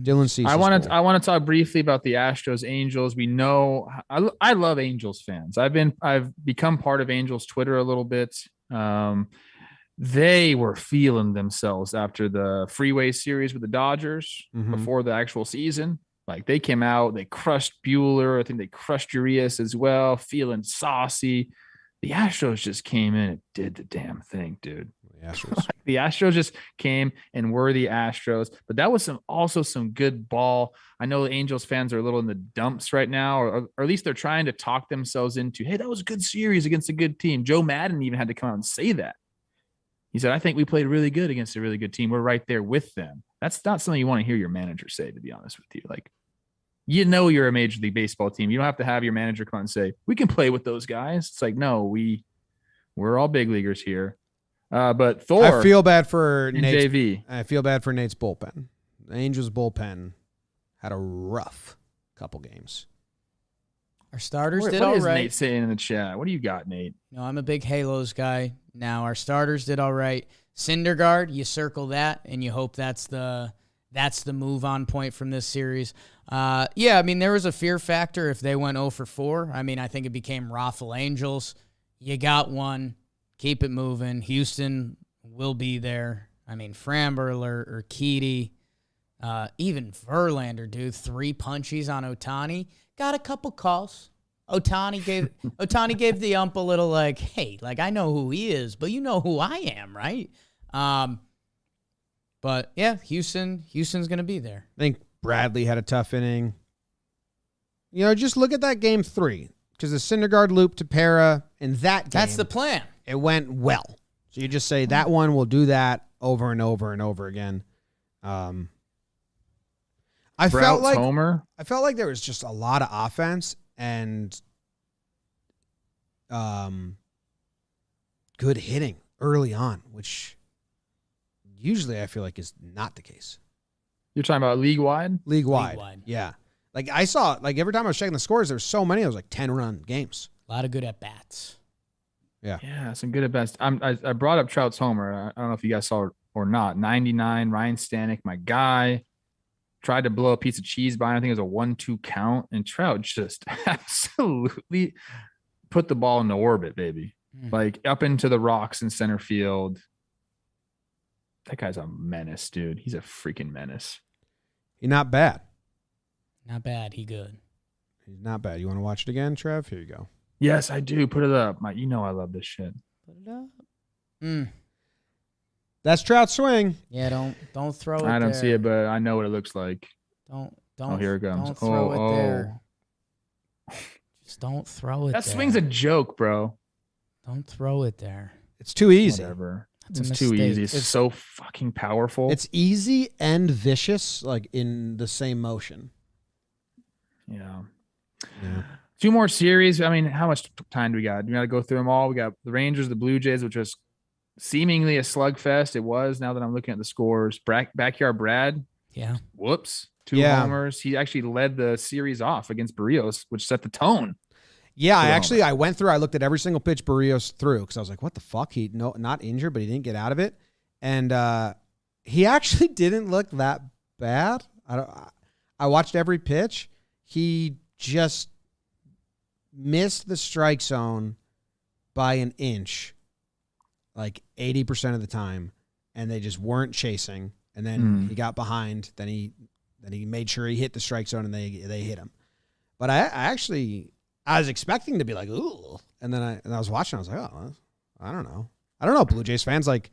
Dylan Cease's I want to talk briefly about the Astros-Angels. We know I love Angels fans. I've become part of Angels Twitter a little bit. They were feeling themselves after the freeway series with the Dodgers before the actual season. They came out, they crushed Bueller. I think they crushed Urias as well, feeling saucy. The Astros just came in and did the damn thing, dude. The Astros just came and were the Astros, but that was also some good ball. I know the Angels fans are a little in the dumps right now, or at least they're trying to talk themselves into, hey, that was a good series against a good team. Joe Madden even had to come out and say that. He said, I think we played really good against a really good team. We're right there with them. That's not something you want to hear your manager say, to be honest with you. You're a Major League Baseball team. You don't have to have your manager come and say, we can play with those guys. It's no, we're all big leaguers here. But Thor, I feel bad for Nate's, JV. I feel bad for Nate's bullpen. The Angels bullpen had a rough couple games. Our starters did all right. What is right. Nate saying in the chat? What do you got, Nate? I'm a big Halos guy. Now our starters did all right. Syndergaard, you circle that, and you hope that's the move on point from this series. There was a fear factor if they went 0 for 4. I think it became Raffle Angels. You got one. Keep it moving. Houston will be there. Framber or Keedy, even Verlander, dude. 3 punchies on Ohtani. Got a couple calls. Ohtani gave the ump a little hey, I know who he is, but you know who I am, right? But yeah, Houston's gonna be there. I think Bradley had a tough inning. Just look at that game 3 because the Syndergaard loop to Para in that game. That's the plan. It went well. So you just say that one will do that over and over and over again. I felt like there was just a lot of offense and good hitting early on, which usually I feel like is not the case. You're talking about league wide? League wide. Yeah. I saw, every time I was checking the scores, there were so many. It was 10-run games. A lot of good at-bats. Yeah, some good at best. I brought up Trout's homer. I don't know if you guys saw it or not. 99, Ryan Stanek, my guy, tried to blow a piece of cheese by him. I think it was a 1-2 count, and Trout just absolutely put the ball into orbit, baby. Up into the rocks in center field. That guy's a menace, dude. He's a freaking menace. He's not bad. Not bad. He good. He's not bad. You want to watch it again, Trev? Here you go. Yes, I do. Put it up. I love this shit. Put it up. That's Trout's swing. Yeah, don't throw it. I don't see it, but I know what it looks like. Don't. Oh, here it comes. Don't throw it there. Just don't throw it That there. swing's a joke, bro. Don't throw it there. It's too easy. Whatever. That's It's a too mistake. easy. It's so fucking powerful. It's easy and vicious, like in the same motion. Yeah. Yeah. 2 more series. I mean, how much time do we got? We got to go through them all. We got the Rangers, the Blue Jays, which was seemingly a slugfest. It was. Now that I'm looking at the scores, Backyard Brad. Yeah. Whoops. 2 Yeah. homers. He actually led the series off against Barrios, which set the tone. Yeah, Good I went through. I looked at every single pitch Barrios threw because I was like, "What the fuck?" Not injured, but he didn't get out of it, and he actually didn't look that bad. I watched every pitch. He just missed the strike zone by an inch, like 80% of the time, and they just weren't chasing. And then he got behind. Then he made sure he hit the strike zone, and they hit him. But I was expecting to be like, ooh. And then I was watching. I was like, oh, I don't know. Blue Jays fans, like,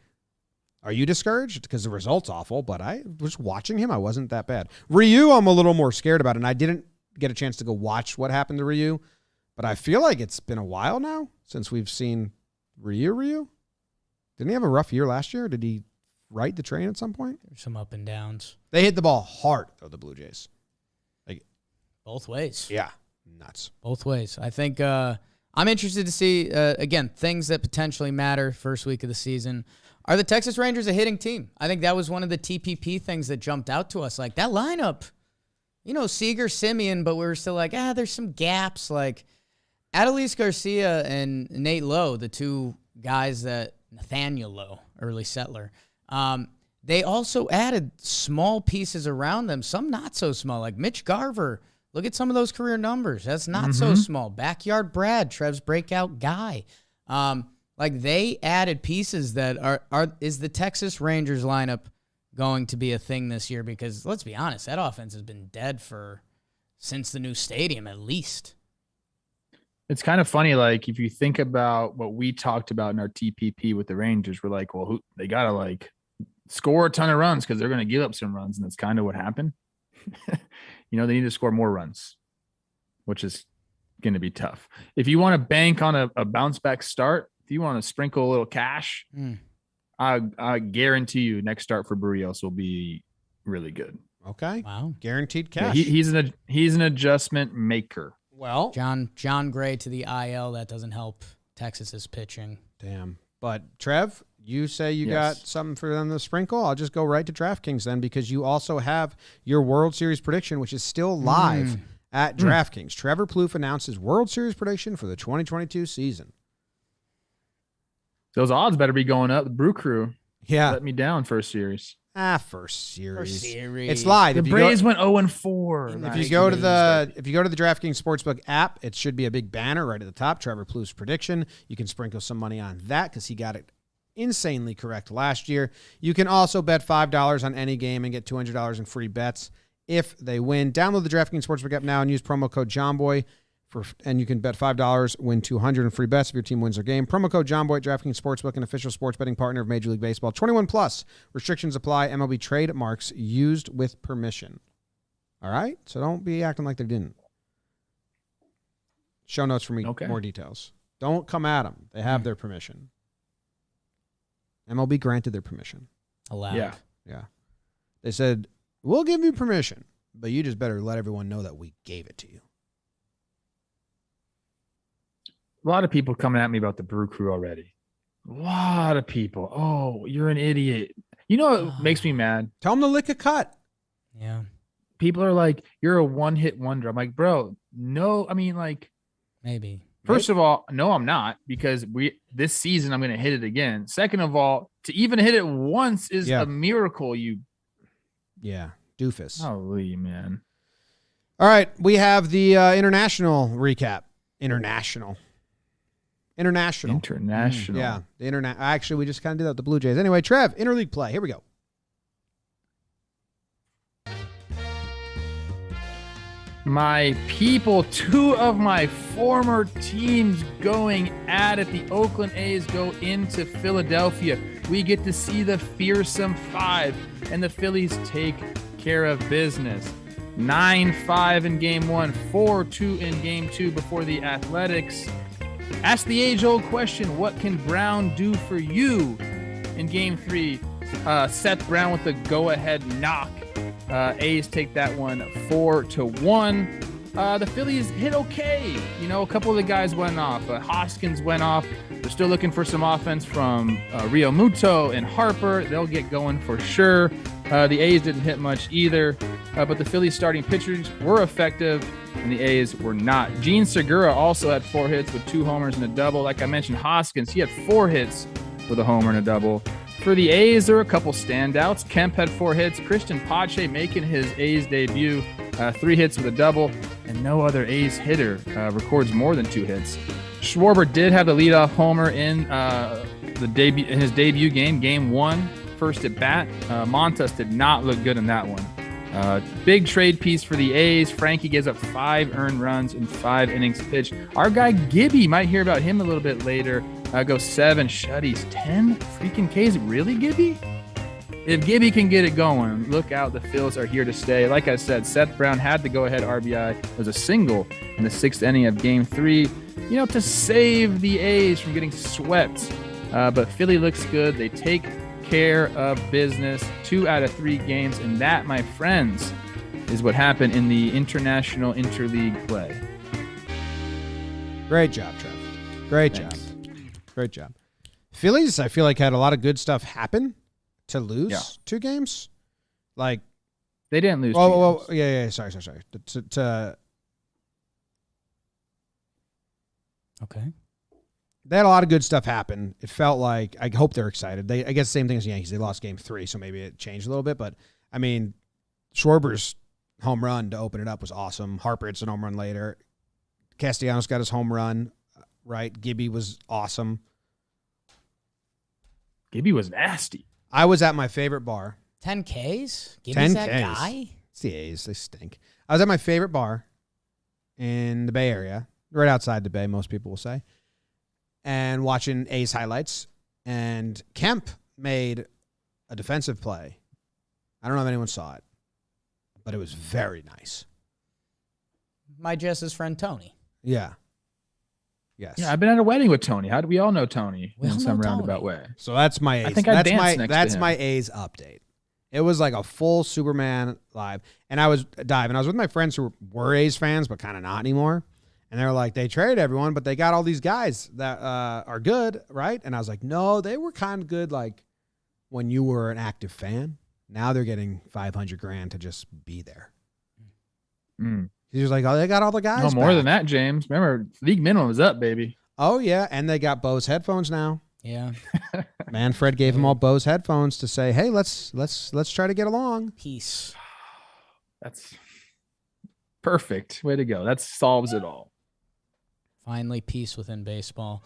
are you discouraged? Because the result's awful. But I was watching him. I wasn't that bad. Ryu, I'm a little more scared about. And I didn't get a chance to go watch what happened to Ryu. But I feel like it's been a while now since we've seen Ryu. Didn't he have a rough year last year? Did he right the train at some point? There's some up and downs. They hit the ball hard, though, the Blue Jays. Both ways. Yeah. Nuts. Both ways. I think I'm interested to see, again, things that potentially matter first week of the season. Are the Texas Rangers a hitting team? I think that was one of the TPP things that jumped out to us. Like, that lineup, Seager, Simeon, but we were still like, there's some gaps. Like, Adolis Garcia and Nate Lowe, the 2 guys that Nathaniel Lowe, early settler, they also added small pieces around them, some not so small, like Mitch Garver. Look at some of those career numbers. That's not so small. Backyard Brad, Trev's breakout guy. Like, they added pieces that is the Texas Rangers lineup going to be a thing this year? Because let's be honest, that offense has been dead since the new stadium, at least. It's kind of funny. Like, if you think about what we talked about in our TPP with the Rangers, we're like, well, they got to like score a ton of runs because they're going to give up some runs. And that's kind of what happened. They need to score more runs, which is going to be tough. If you want to bank on a bounce back start, if you want to sprinkle a little cash, I guarantee you next start for Barrios will be really good. Okay. Wow. Guaranteed cash. Yeah, he's an adjustment maker. Well, John Gray to the IL, that doesn't help Texas's pitching. Damn. But Trev, you say you got something for them to sprinkle. I'll just go right to DraftKings then, because you also have your World Series prediction, which is still live at DraftKings. Trevor Plouffe announced his World Series prediction for the 2022 season. Those odds better be going up. The Brew Crew let me down first series. First series. It's It's live. The Braves went 0-4. If you go to the DraftKings Sportsbook app, it should be a big banner right at the top. Trevor Plouffe's prediction. You can sprinkle some money on that because he got it insanely correct last year. You can also bet $5 on any game and get $200 in free bets if they win. Download the DraftKings Sportsbook app now and use promo code JOHNBOY and you can bet $5, win $200 in free bets if your team wins their game. Promo code JOHNBOY at DraftKings Sportsbook, an official sports betting partner of Major League Baseball. 21 plus. Restrictions apply. MLB trademarks used with permission. All right? So don't be acting like they didn't. Show notes for me. Okay. More details. Don't come at them. They have their permission. MLB granted their permission. Allowed. Yeah. They said, we'll give you permission, but you just better let everyone know that we gave it to you. A lot of people coming at me about the Brew Crew already. A lot of people. Oh, you're an idiot. You know what makes me mad? Tell them to lick a cut. Yeah. People are like, you're a one-hit wonder. I'm like, bro, no. I mean, like, maybe. First of all, no, I'm not, because this season I'm going to hit it again. Second of all, to even hit it once is a miracle. Yeah, doofus. Holy man. All right, we have the international recap. International. Yeah, the internet. Actually, we just kind of did that with the Blue Jays. Anyway, Trev, interleague play. Here we go. My people, 2 of my former teams going at it. The Oakland A's go into Philadelphia. We get to see the fearsome 5, and the Phillies take care of business. 9-5 in game 1, 4-2 in game 2 before the Athletics. Ask the age-old question, what can Brown do for you in game 3? Seth Brown with the go-ahead knock. A's take that one 4-1. The Phillies hit okay. You know, a couple of the guys went off. Hoskins went off. They're still looking for some offense from Rio Muto and Harper. They'll get going for sure. The A's didn't hit much either. But the Phillies starting pitchers were effective, and the A's were not. Gene Segura also had 4 hits with 2 homers and a double. Like I mentioned, Hoskins, he had 4 hits with a homer and a double. For the A's, there were a couple standouts. Kemp had 4 hits. Christian Pache making his A's debut, 3 hits with a double, and no other A's hitter records more than 2 hits. Schwarber did have the leadoff homer in his debut game, game 1, first at bat. Montas did not look good in that one. Big trade piece for the A's. Frankie gives up 5 earned runs in 5 innings pitched. Our guy Gibby, might hear about him a little bit later, goes 7 shutties, 10 freaking Ks. Really, Gibby? If Gibby can get it going, look out. The Phils are here to stay. Like I said, Seth Brown had the go-ahead RBI. It was a single in the 6th inning of game 3, you know, to save the A's from getting swept. But Philly looks good. They take care of business 2 out of 3 games, and that, my friends, is what happened in the international interleague play. Great job, Trev. Great job. Great job. Phillies, I feel like, had a lot of good stuff happen to lose 2 games. Like, they didn't lose. Sorry. Okay. They had a lot of good stuff happen. It felt like, I hope they're excited. I guess same thing as the Yankees. They lost game 3, so maybe it changed a little bit. But, I mean, Schwarber's home run to open it up was awesome. Harper hits an home run later. Castellanos got his home run, right? Gibby was awesome. Gibby was nasty. I was at my favorite bar. 10 Ks? Gibby's 10 that Ks. guy? It's the A's. They stink. I was at my favorite bar in the Bay Area, right outside the Bay, most people will say, and watching A's highlights. And Kemp made a defensive play. I don't know if anyone saw it, but it was very nice. My Jess's friend Tony. Yeah. Yes. Yeah, I've been at a wedding with Tony. How do we all know Tony We all in some know roundabout Tony. way? So that's my A's. I think I danced next to that's him. my A's update. It was like a full Superman live. And I was diving. I was with my friends who were A's fans, but kind of not anymore. And they were like, they traded everyone, but they got all these guys that are good, right? And I was like, no, they were kind of good like when you were an active fan. Now they're getting $500,000 to just be there. He was like, oh, they got all the guys. No more back. than that, James. Remember, league minimum is up, baby. Oh, yeah. And they got Bose headphones now. Yeah. Manfred gave them all Bose headphones to say, hey, let's try to get along. Peace. That's perfect. Way to go. That solves it all. Finally, peace within baseball.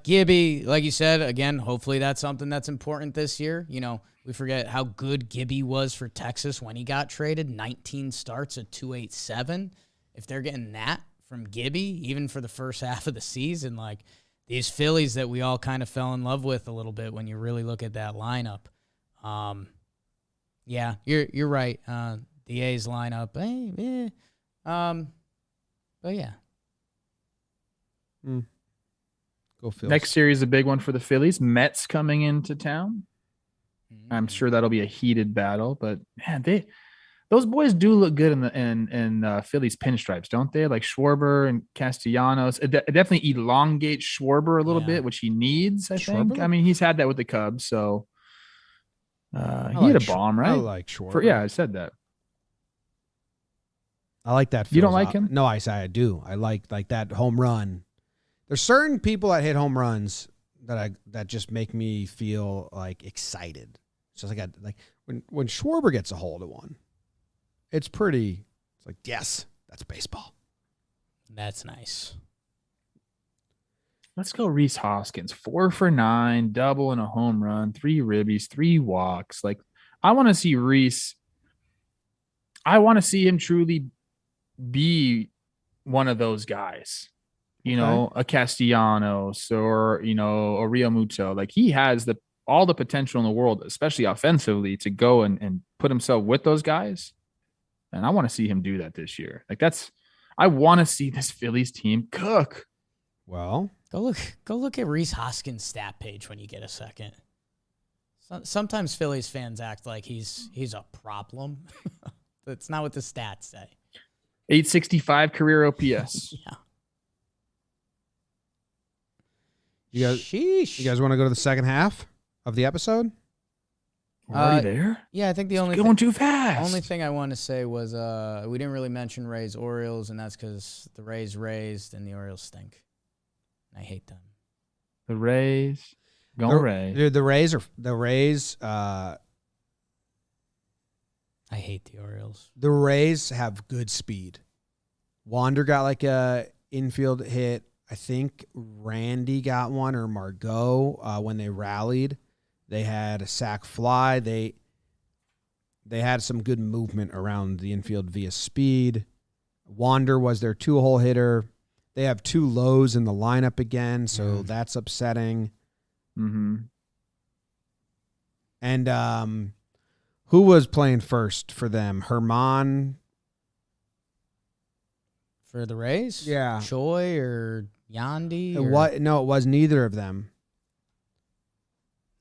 Gibby, like you said, again, hopefully that's something that's important this year. You know, we forget how good Gibby was for Texas when he got traded. 19 starts at 2.87. If they're getting that from Gibby, even for the first half of the season, like these Phillies that we all kind of fell in love with a little bit when you really look at that lineup. Yeah, you're right. The A's lineup, but yeah. Go Phils. Next series is a big one for the Phillies. Mets coming into town. I'm sure that'll be a heated battle, but man, those boys do look good in Phillies pinstripes, don't they? Like Schwarber and Castellanos. It definitely elongates Schwarber a little bit, which he needs, I think. I mean, he's had that with the Cubs, so he had a bomb, right? I like Schwarber. Yeah, I said that. I like that. You don't like him? No, I say I do. I like that home run. There's certain people that hit home runs that just make me feel like excited. So it's like when Schwarber gets a hold of one, it's like, yes, that's baseball. That's nice. Let's go Rhys Hoskins. 4 for 9, double and a home run, 3 ribbies, 3 walks. Like, I want to see Rhys. I want to see him truly be one of those guys. You know, a Castellanos or, you know, a Rio Muto. Like, he has all the potential in the world, especially offensively, to go and put himself with those guys. And I want to see him do that this year. I want to see this Phillies team cook. Well, Go look at Rhys Hoskins' stat page when you get a second. Sometimes Phillies fans act like he's a problem. That's not what the stats say. 865 career OPS. Yeah. You guys want to go to the second half of the episode? We're already there? Yeah, I think the going too fast. Only thing I want to say was we didn't really mention Rays-Orioles, and that's because the Rays raised and the Orioles stink. I hate them. The Rays. Rays. Dude, the Rays. I hate the Orioles. The Rays have good speed. Wander got like a infield hit. I think Randy got one, or Margot when they rallied. They had a sac fly. They had some good movement around the infield via speed. Wander was their 2-hole hitter. They have 2 lows in the lineup again, so that's upsetting. Mm-hmm. And who was playing first for them? Herman? For the Rays? Yeah. Choi or Yandy? No, it was neither of them.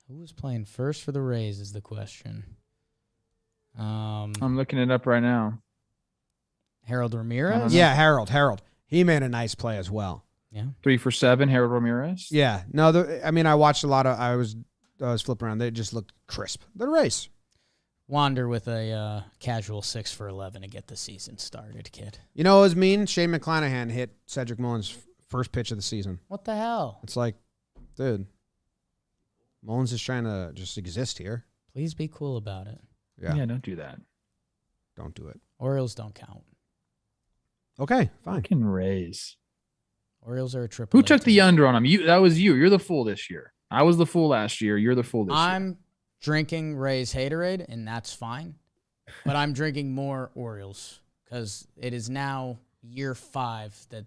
Who was playing first for the Rays is the question. I'm looking it up right now. Harold Ramirez? Yeah, Harold. He made a nice play as well. Yeah. 3 for 7, Harold Ramirez. Yeah. No, I watched a lot of. I was flipping around. They just looked crisp. The Rays. Wander with a casual 6 for 11 to get the season started, kid. You know what was mean? Shane McClanahan hit Cedric Mullins' first pitch of the season. What the hell? It's like, dude, Mullins is trying to just exist here. Please be cool about it. Yeah, don't do that. Don't do it. Orioles don't count. Okay, fine. Fucking Rays. Orioles are a triple. Who took the under on them? That was you. You're the fool this year. I was the fool last year. You're the fool this year. I'm drinking Rays haterade, and that's fine. But I'm drinking more Orioles because it is now year 5 that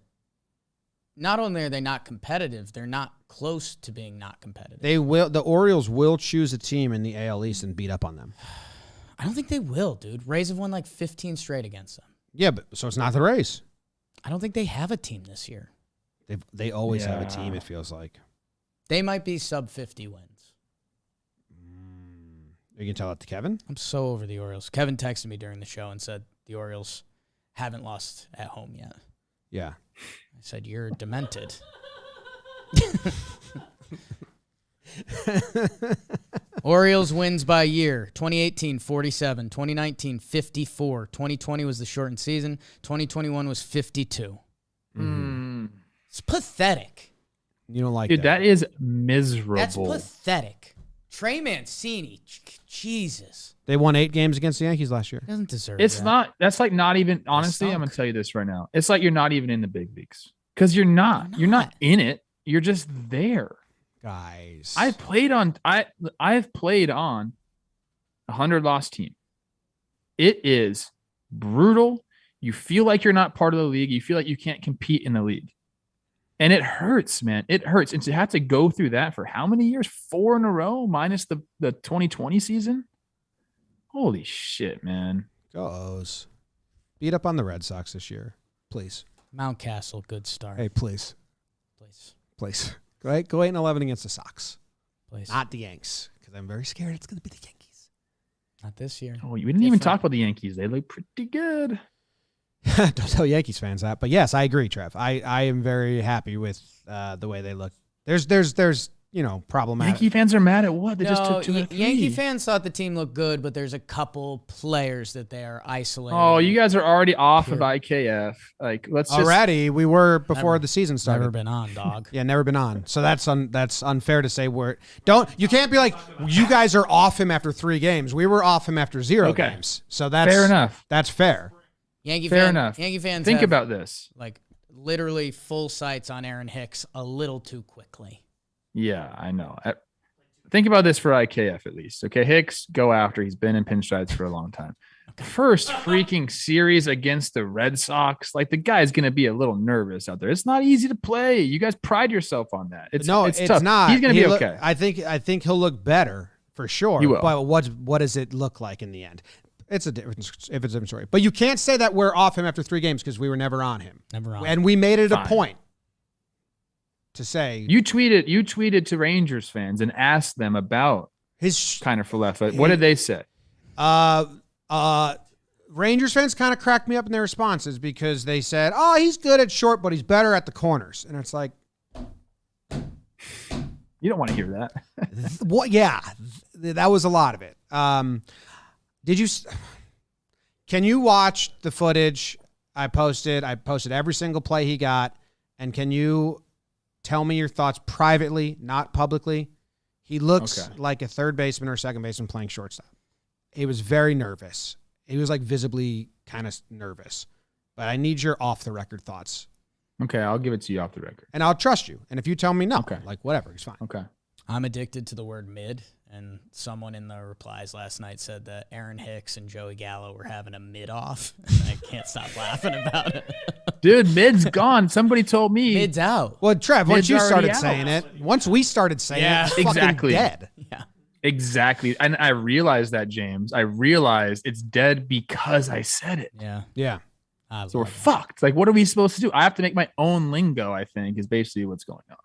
not only are they not competitive, they're not close to being not competitive. The Orioles will choose a team in the AL East and beat up on them. I don't think they will, dude. Rays have won like 15 straight against them. Yeah, but so it's not the Rays. I don't think they have a team this year. They always have a team, it feels like. They might be sub 50 wins. You can tell that to Kevin? I'm so over the Orioles. Kevin texted me during the show and said the Orioles haven't lost at home yet. Yeah. I said, you're demented. Orioles wins by year. 2018, 47. 2019, 54. 2020 was the shortened season. 2021 was 52. It's pathetic. You don't like Dude, that. that is miserable. That's pathetic. Trey Mancini, Jesus. They won 8 games against the Yankees last year. He doesn't deserve It's that. not. That's like not even. Honestly, I'm gonna tell you this right now. It's like you're not even in the big leagues because you're not. You're not in it. You're just there. Guys, I've played on a 100-loss team. It is brutal. You feel like you're not part of the league. You feel like you can't compete in the league. And it hurts, man. It hurts. And to have to go through that for how many years? 4 in a row minus the 2020 season? Holy shit, man. go O's. Beat up on the Red Sox this year. Please. Mountcastle, good start. Hey, please. Please. Go 8-11 against the Sox. Please. Not the Yanks, because I'm very scared it's going to be the Yankees. Not this year. Oh, we didn't even talk about the Yankees. They look pretty good. Don't tell Yankees fans that. But yes, I agree, Trev. I am very happy with the way they look. There's problematic. Yankee fans are mad at what? They just No, took 2 or 3. Yankee fans thought the team looked good, but there's a couple players that they are isolating. Oh, you guys are already off of IKF. Like, let's just Already, we were before the season started. Never been on, dog. Yeah, never been on. So that's unfair to say you can't be like, you guys are off him after 3 games. We were off him after 0 games. So that's fair enough. That's fair. Yankee fans Think have, about this. like, literally full sights on Aaron Hicks a little too quickly. Yeah, I know. Think about this for IKF at least. Okay, Hicks, go after. He's been in pinstripes for a long time. First freaking series against the Red Sox. Like, the guy's going to be a little nervous out there. It's not easy to play. You guys pride yourself on that. It's tough. not. He's going to be okay. I think he'll look better for sure. He will. But what does it look like in the end? It's a different if it's a different story. But you can't say that we're off him after 3 games because we were never on him. Never on. And we made it Fine. a point to say You tweeted to Rangers fans and asked them about his Kiner Falefa. What did they say? Rangers fans kind of cracked me up in their responses because they said, "Oh, he's good at short, but he's better at the corners." And it's like, You don't want to hear that. what? Yeah, that was a lot of it. Can you watch the footage I posted? I posted every single play he got, and can you tell me your thoughts privately, not publicly? He looks like a third baseman or second baseman playing shortstop. He was very nervous. He was like visibly kind of nervous. But I need your off the record thoughts. Okay, I'll give it to you off the record. And I'll trust you. And if you tell me no, Okay. like whatever, it's fine. Okay. I'm addicted to the word mid, and someone in the replies last night said that Aaron Hicks and Joey Gallo were having a mid off. And I can't stop laughing about it. Dude, mid's gone. Somebody told me. Mid's out. Well, Trev, once Mid's you already started out. saying it, once we started saying Yeah, it, it's exactly. fucking dead. Yeah. Exactly. And I realized that, James. I realized it's dead because I said it. Yeah. Yeah. So we're fucked. Like, what are we supposed to do? I have to make my own lingo, I think, is basically what's going on.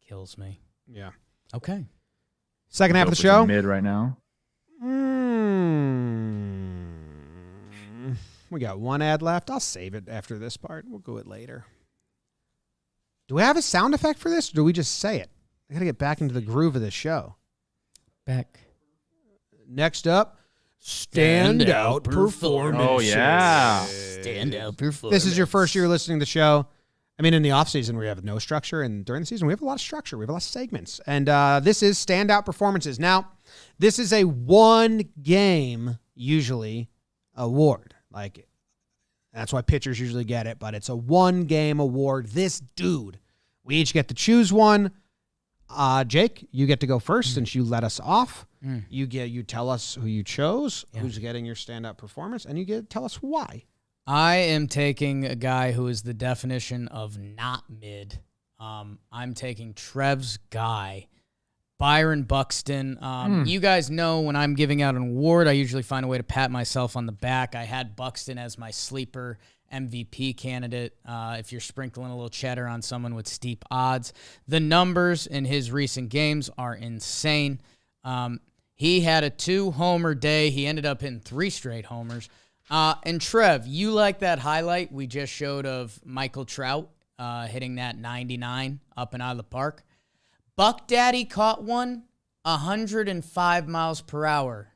Kills me. Yeah. Okay. Second half of the Gophers show. are mid right now. We got one ad left. I'll save it after this part. We'll go it later. Do we have a sound effect for this, or do we just say it? I got to get back into the groove of the show. Back. Next up, Standout Performances. Oh, yeah. Standout performance. This is your first year listening to the show. I mean, in the offseason, we have no structure, and during the season, we have a lot of structure. We have a lot of segments. And this is Standout Performances. Now, this is a one-game, usually, award. Like, that's why pitchers usually get it, but it's a one-game award. This dude, we each get to choose one. Jake, you get to go first since you let us off. You tell us who you chose, who's getting your standout performance, and you tell us why. I am taking a guy who is the definition of not mid. I'm taking Trev's guy, Byron Buxton. You guys know when I'm giving out an award, I usually find a way to pat myself on the back. I had Buxton as my sleeper MVP candidate. If you're sprinkling a little cheddar on someone with steep odds, the numbers in his recent games are insane. He had a 2-homer day. He ended up hitting 3 straight homers. And Trev, you like that highlight we just showed of Michael Trout hitting that 99 up and out of the park? Buck Daddy caught one 105 miles per hour.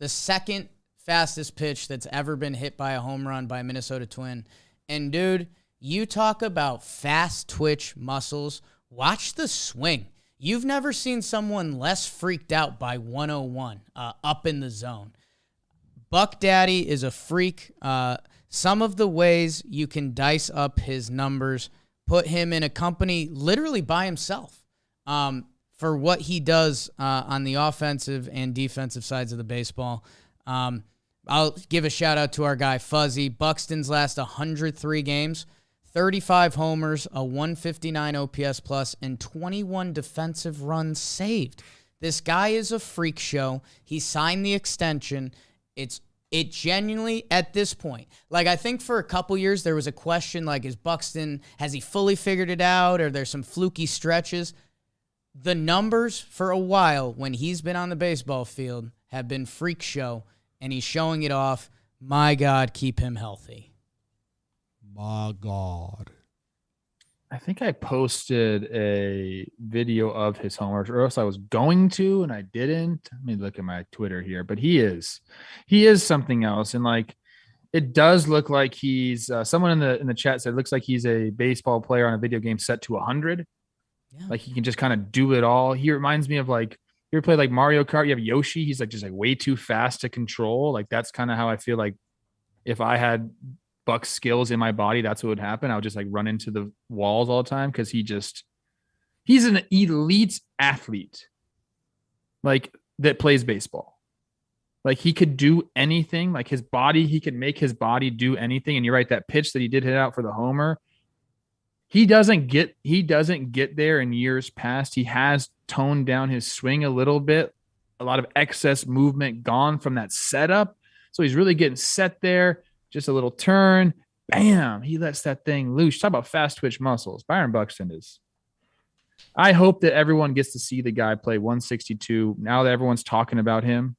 The second fastest pitch that's ever been hit by a home run by a Minnesota Twin. And, dude, you talk about fast twitch muscles. Watch the swing. You've never seen someone less freaked out by 101 up in the zone. Buck Daddy is a freak. Some of the ways you can dice up his numbers, put him in a company literally by himself for what he does on the offensive and defensive sides of the baseball. I'll give a shout out to our guy Fuzzy. Buxton's last 103 games, 35 homers, a 159 OPS plus, and 21 defensive runs saved. This guy is a freak show. He signed the extension. It genuinely, at this point, like I think for a couple years there was a question like, is Buxton, has he fully figured it out, or there's some fluky stretches? The numbers for a while when he's been on the baseball field have been freak show, and he's showing it off. My God, keep him healthy. My God. I think I posted a video of his homers, or else I was going to, and I didn't. Let me look at my Twitter here, but he is something else. And like, it does look like he's someone in the chat said it looks like he's a baseball player on a video game set to 100. Yeah. Like he can just kind of do it all. He reminds me of like, you ever play like Mario Kart? You have Yoshi. He's like just like way too fast to control. Like that's kind of how I feel like if I had Buck's skills in my body, that's what would happen. I would just like run into the walls all the time because he's an elite athlete, like that plays baseball. Like he could do anything. Like his body, he could make his body do anything. And you're right, that pitch that he did hit out for the homer, he doesn't get there in years past. He has toned down his swing a little bit, a lot of excess movement gone from that setup. So he's really getting set there. Just a little turn. Bam. He lets that thing loose. Talk about fast twitch muscles. Byron Buxton is. I hope that everyone gets to see the guy play 162. Now that everyone's talking about him,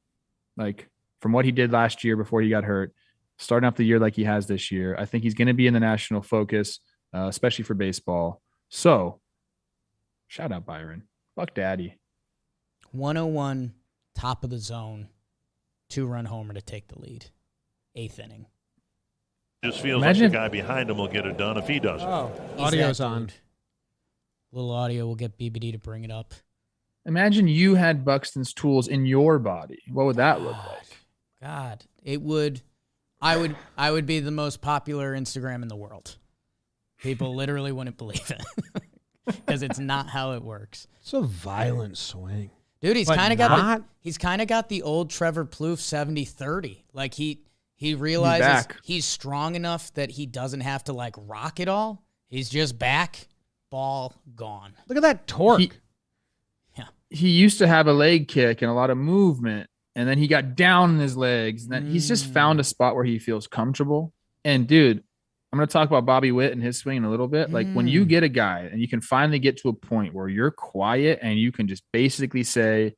like from what he did last year before he got hurt, starting off the year like he has this year, I think he's going to be in the national focus, especially for baseball. So shout out Byron. Buck Daddy. 101, top of the zone, 2-run homer to take the lead. 8th inning. Just feels like the guy behind him will get it done if he doesn't. Oh, audio's on. Little audio. We'll get BBD to bring it up. Imagine you had Buxton's tools in your body. What would that look like? God, it would. I would be the most popular Instagram in the world. People literally wouldn't believe it because it's not how it works. It's a violent swing. Dude, he's kind of got the old Trevor Plouffe 70-30. Like he realizes he's strong enough that he doesn't have to like rock it all. He's just back, ball gone. Look at that torque. He used to have a leg kick and a lot of movement, and then he got down in his legs. And then he's just found a spot where he feels comfortable. And dude, I'm going to talk about Bobby Witt and his swing in a little bit. Like when you get a guy and you can finally get to a point where you're quiet and you can just basically say,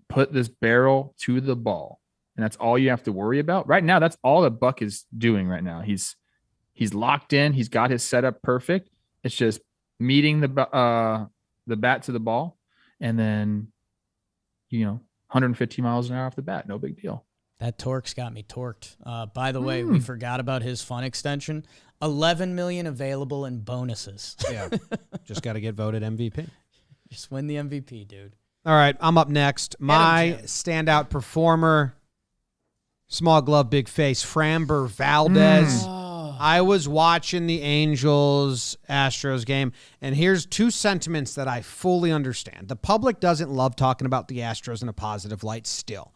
put this barrel to the ball. And that's all you have to worry about right now. That's all that Buck is doing right now. He's locked in. He's got his setup perfect. It's just meeting the bat to the ball. And then, 150 miles an hour off the bat. No big deal. That torque's got me torqued. By the way, we forgot about his fun extension. 11 million available in bonuses. Yeah. Just got to get voted MVP. Just win the MVP, dude. All right. I'm up next. My standout performer, small glove, big face, Framber Valdez. I was watching the Angels-Astros game, and here's 2 sentiments that I fully understand. The public doesn't love talking about the Astros in a positive light still.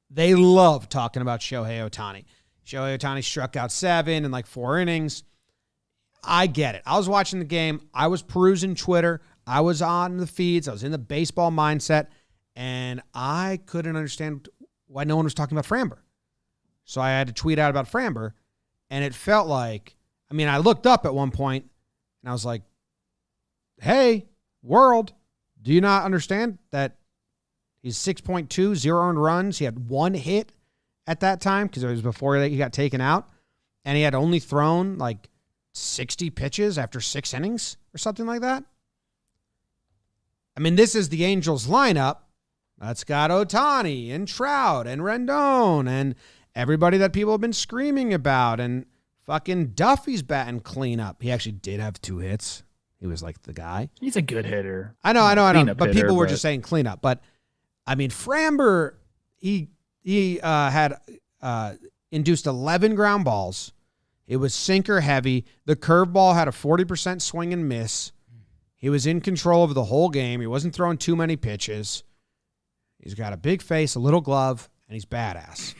They love talking about Shohei Ohtani. Shohei Ohtani struck out 7 in like 4 innings. I get it. I was watching the game. I was perusing Twitter. I was on the feeds. I was in the baseball mindset, and I couldn't understand why no one was talking about Framber. So I had to tweet out about Framber. And it felt like, I looked up at one point and I was like, hey, world, do you not understand that he's 6.2, 0 earned runs? He had 1 hit at that time because it was before he got taken out. And he had only thrown like 60 pitches after 6 innings or something like that. This is the Angels lineup. That's got Ohtani and Trout and Rendon and everybody that people have been screaming about, and fucking Duffy's batting cleanup. He actually did have 2 hits. He was like the guy. He's a good hitter. I know. But people were just saying cleanup. But Framber, he had induced 11 ground balls. It was sinker heavy. The curveball had a 40% swing and miss. He was in control of the whole game. He wasn't throwing too many pitches. He's got a big face, a little glove, and he's badass.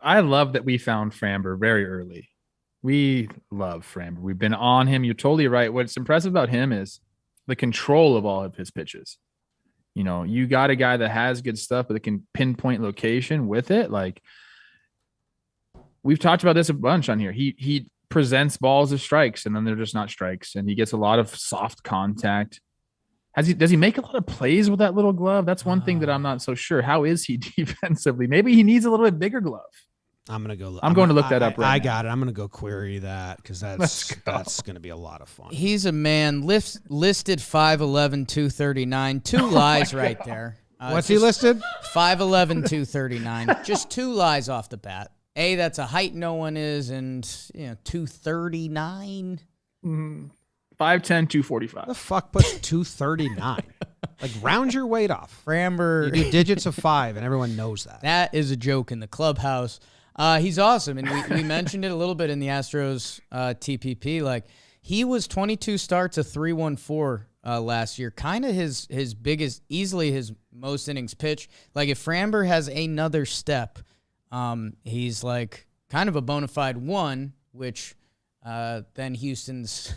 I love that we found Framber very early. We love Framber. We've been on him. You're totally right. What's impressive about him is the control of all of his pitches. You got a guy that has good stuff, but that can pinpoint location with it. Like, we've talked about this a bunch on here. He presents balls as strikes, and then they're just not strikes, and he gets a lot of soft contact. Does he make a lot of plays with that little glove? That's one thing that I'm not so sure. How is he defensively? Maybe he needs a little bit bigger glove. I'm going to go look. I'm going to look that up right now. I got it. I'm going to go query that because that's going to be a lot of fun. He's a man listed 5'11", 239. 2 lies right there. What's he listed? 5'11", 239. Just 2 lies off the bat. A, that's a height no one is, and 239. 5'10", 245. The fuck puts 239? Like, round your weight off. Framber. You do digits of 5, and everyone knows that. That is a joke in the clubhouse. He's awesome, and we mentioned it a little bit in the Astros TPP. Like, he was 22 starts, a 3.14 last year. Kind of his biggest, easily his most innings pitch. Like, if Framber has another step, he's like kind of a bona fide 1, which then Houston's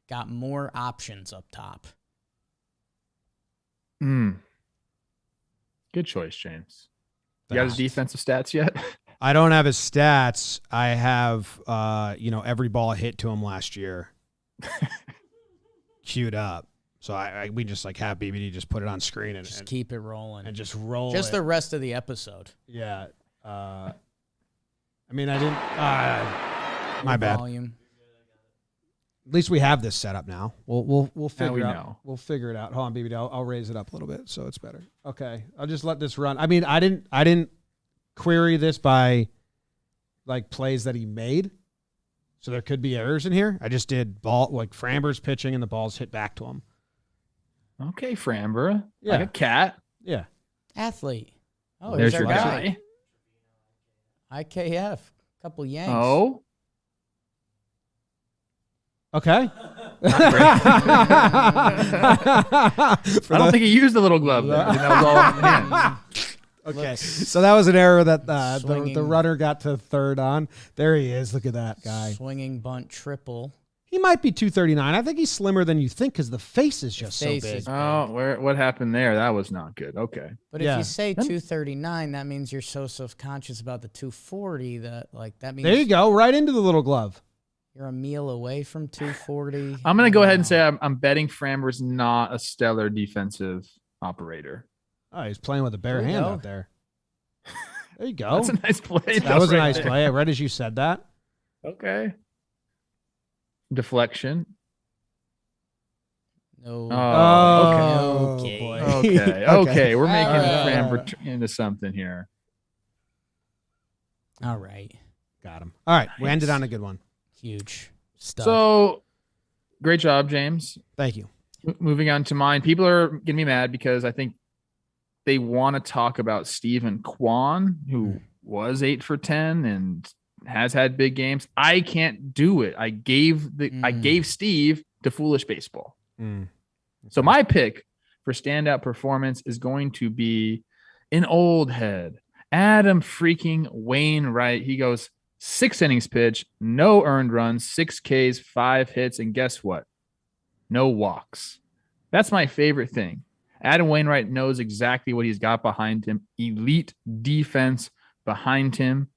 got more options up top. Good choice, James. You got his defensive stats yet? I don't have his stats. I have, every ball hit to him last year queued up. So we just have BBD just put it on screen and keep it rolling and just roll just it. the rest of the episode. Yeah. I didn't. My bad. Volume. At least we have this set up now. We'll figure we out. know. We'll figure it out. Hold on, BBD. I'll raise it up a little bit so it's better. Okay. I'll just let this run. I mean, I didn't query this by plays that he made. So there could be errors in here. I just did Framber's pitching and the balls hit back to him. Okay, Framber. Yeah. Like a cat. Yeah. Athlete. Oh, There's here's your our guy. guy. IKF. Couple Yanks. Oh. Okay. I don't think he used the little glove there. That was all in hand. Okay. So that was an error that the Swinging. runner got to third on. There he is. Look at that guy. Swinging bunt triple. He might be 239. I think he's slimmer than you think because the face is just so face big. is- Oh, what happened there? That was not good. Okay. But Yeah. if you say 239, that means you're so self-conscious about the 240 that that means There you go. Right into the little glove. you're a meal away from 240. I'm going to go ahead and say I'm betting Framber's not a stellar defensive operator. Oh, he's playing with a bare There you hand go. out there. There you go. That's a nice play. That was a right nice there. play. I read as you said that. Okay. Deflection. No. Oh, okay. boy. Okay. We're making All right. Framber into something here. All right. Got him. All right. We Nice. ended on a good one. Huge stuff. So, great job, James. Thank you. Moving on to mine. People are going to be mad because I think they want to talk about Steven Kwan, who was 8 for 10 and has had big games. I can't do it. I gave Steve to Foolish Baseball. So my pick for standout performance is going to be an old head, Adam freaking Wainwright. He goes 6 innings pitched, no earned runs, 6 Ks, 5 hits, and guess what? No walks. That's my favorite thing. Adam Wainwright knows exactly what he's got behind him. Elite defense behind him.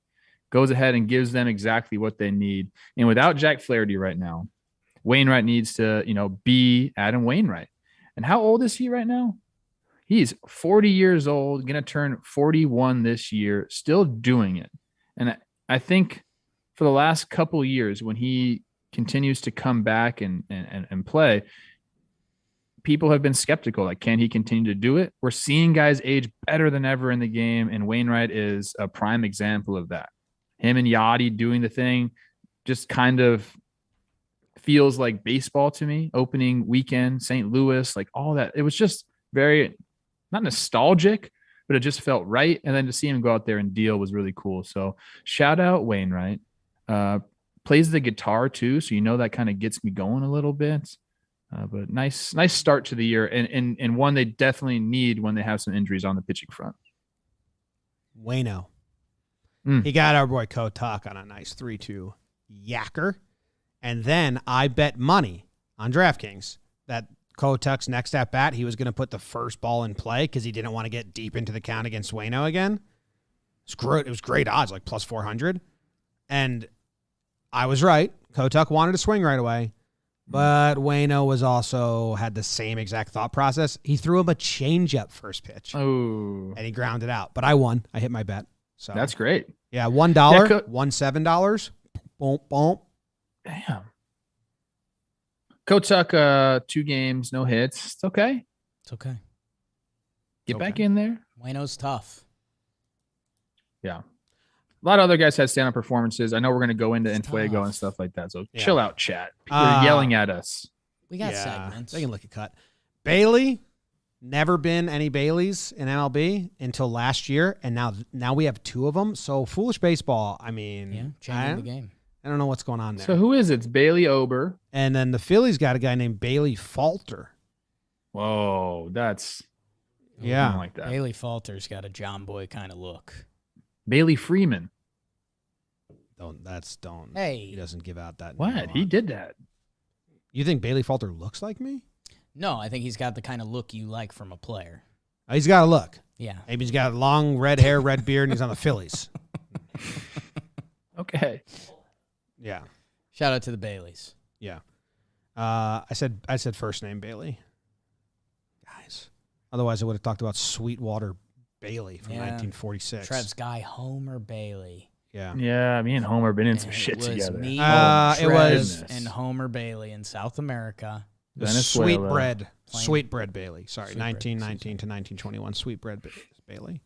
Goes ahead and gives them exactly what they need. And without Jack Flaherty right now, Wainwright needs to, be Adam Wainwright. And how old is he right now? He's 40 years old, going to turn 41 this year, still doing it. And I think for the last couple of years, when he continues to come back and play, people have been skeptical. Like, can he continue to do it? We're seeing guys age better than ever in the game, and Wainwright is a prime example of that. Him and Yachty doing the thing just kind of feels like baseball to me. Opening weekend, St. Louis, like all that. It was just very, not nostalgic, but it just felt right. And then to see him go out there and deal was really cool. So shout out Wainwright. Plays the guitar too, so that kind of gets me going a little bit. But nice start to the year, and one they definitely need when they have some injuries on the pitching front. Wayno. He got our boy Kotak on a nice 3-2 yacker. And then I bet money on DraftKings that Kotak's next at bat, he was going to put the first ball in play because he didn't want to get deep into the count against Wayno again. It was great odds, like plus 400. And I was right. Kotak wanted to swing right away. But Wayno had the same exact thought process. He threw him a changeup first pitch. Oh, And he grounded out. But I won. I hit my bet. So that's great. yeah, $1, Yeah, won $7. Boom, boom. Damn. Kotak, 2 games, no hits. It's okay. It's okay. Get Okay. back in there. Wayno's tough. Yeah. A lot of other guys had stand-up performances. I know we're going to go into It's Fuego tough. and stuff like that. So Yeah. chill out, chat. People are yelling at us. We got segments. They can lick a cut. Bailey, never been any Baileys in MLB until last year, and now we have 2 of them. So Foolish Baseball, I mean, Yeah, changing the game. I don't know what's going on there. So who is it? It's Bailey Ober. And then the Phillies got a guy named Bailey Falter. Whoa, that's I Yeah. don't like that. Bailey Falter's got a John Boy kind of look. Bailey Freeman. Don't. Hey. He doesn't give out that. name What? a lot. He did that. You think Bailey Falter looks like me? No, I think he's got the kind of look you like from a player. He's got a look. Yeah. Maybe he's got long red hair, red beard, and he's on the Phillies. Okay. Yeah. Shout out to the Baileys. Yeah. I said first name Bailey. Guys. Otherwise, I would have talked about Sweetwater Bailey from 1946. Trev's guy, Homer Bailey. Yeah. Yeah, me and Homer been in some shit It was together. me, it Trev, was- and Homer Bailey in South America. The Venezuela. Sweetbread Bailey. Sorry, Sweetbread 1919 to 1921. Sweetbread Bailey.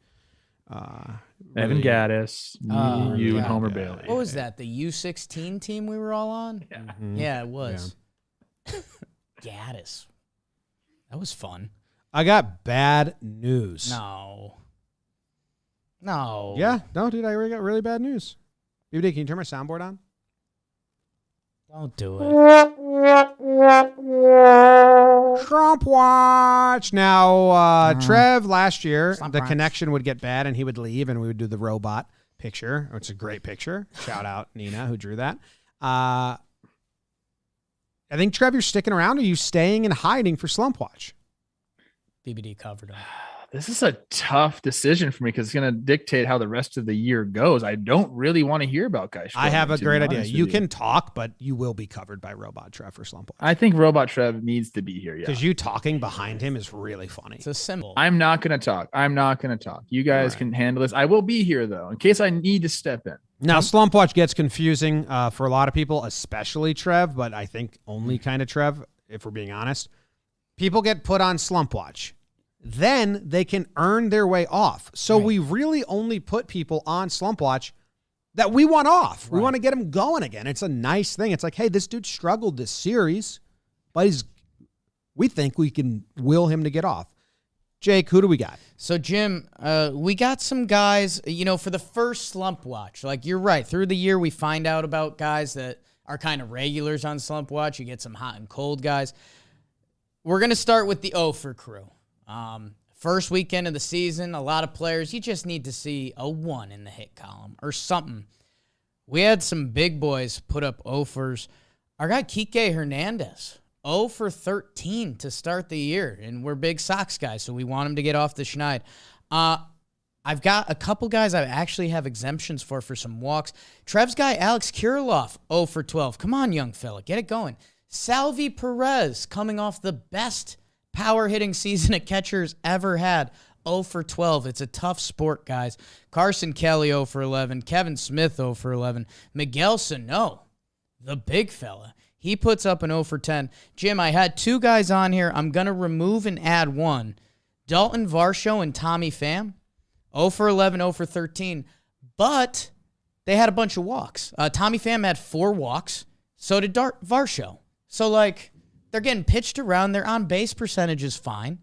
Evan Gaddis, you and yeah. Homer Bailey. What was that? The U16 team we were all on? Yeah. Yeah, it was. Gaddis. That was fun. I got bad news. No. Yeah. No, dude, I already got really bad news. BBD, can you turn my soundboard on? Don't do it. Slump Watch. Now, Trev, last year, Slump the Watch. connection would get bad and he would leave and we would do the robot picture. It's a great picture. Shout out Nina who drew that. I think, Trev, you're sticking around. Are you staying and hiding for Slump Watch? BBD covered him. This is a tough decision for me because it's going to dictate how the rest of the year goes. I don't really want to hear about Kai I have a Schwarber, to great be idea. honest You with can talk, but you will be covered by Robot Trev for Slump Watch. I think Robot Trev needs to be here. Yeah. Because you talking behind him is really funny. It's a symbol. I'm not going to talk. You guys All right. can handle this. I will be here, though, in case I need to step in. Now, Slump Watch gets confusing for a lot of people, especially Trev, but I think only kind of Trev, if we're being honest. People get put on Slump Watch. Then they can earn their way off. So Right. we really only put people on Slump Watch that we want off. We Right. want to get them going again. It's a nice thing. It's like, hey, this dude struggled this series, but we think we can will him to get off. Jake, who do we got? So, Jim, we got some guys, for the first Slump Watch. Like, you're right. Through the year, we find out about guys that are kind of regulars on Slump Watch. You get some hot and cold guys. We're going to start with the Ofer crew. First weekend of the season, a lot of players, you just need to see a 1 in the hit column or something. We had some big boys put up Ofers. Our guy Kike Hernandez, 0 for 13 to start the year, and we're big Sox guys, so we want him to get off the schneid. I've got a couple guys I actually have exemptions for some walks. Trev's guy, Alex Kirilloff, 0 for 12. Come on, young fella, get it going. Salvi Perez, coming off the best power hitting season a catcher's ever had, 0 for 12. It's a tough sport, guys. Carson Kelly, 0 for 11. Kevin Smith, 0 for 11. Miguel Sano, the big fella, he puts up an 0 for 10. Jim, I had 2 guys on here. I'm going to remove and add 1. Dalton Varsho and Tommy Pham, 0 for 11, 0 for 13. But they had a bunch of walks. Tommy Pham had 4 walks. So did Varsho. So, they're getting pitched around. Their on-base percentage is fine.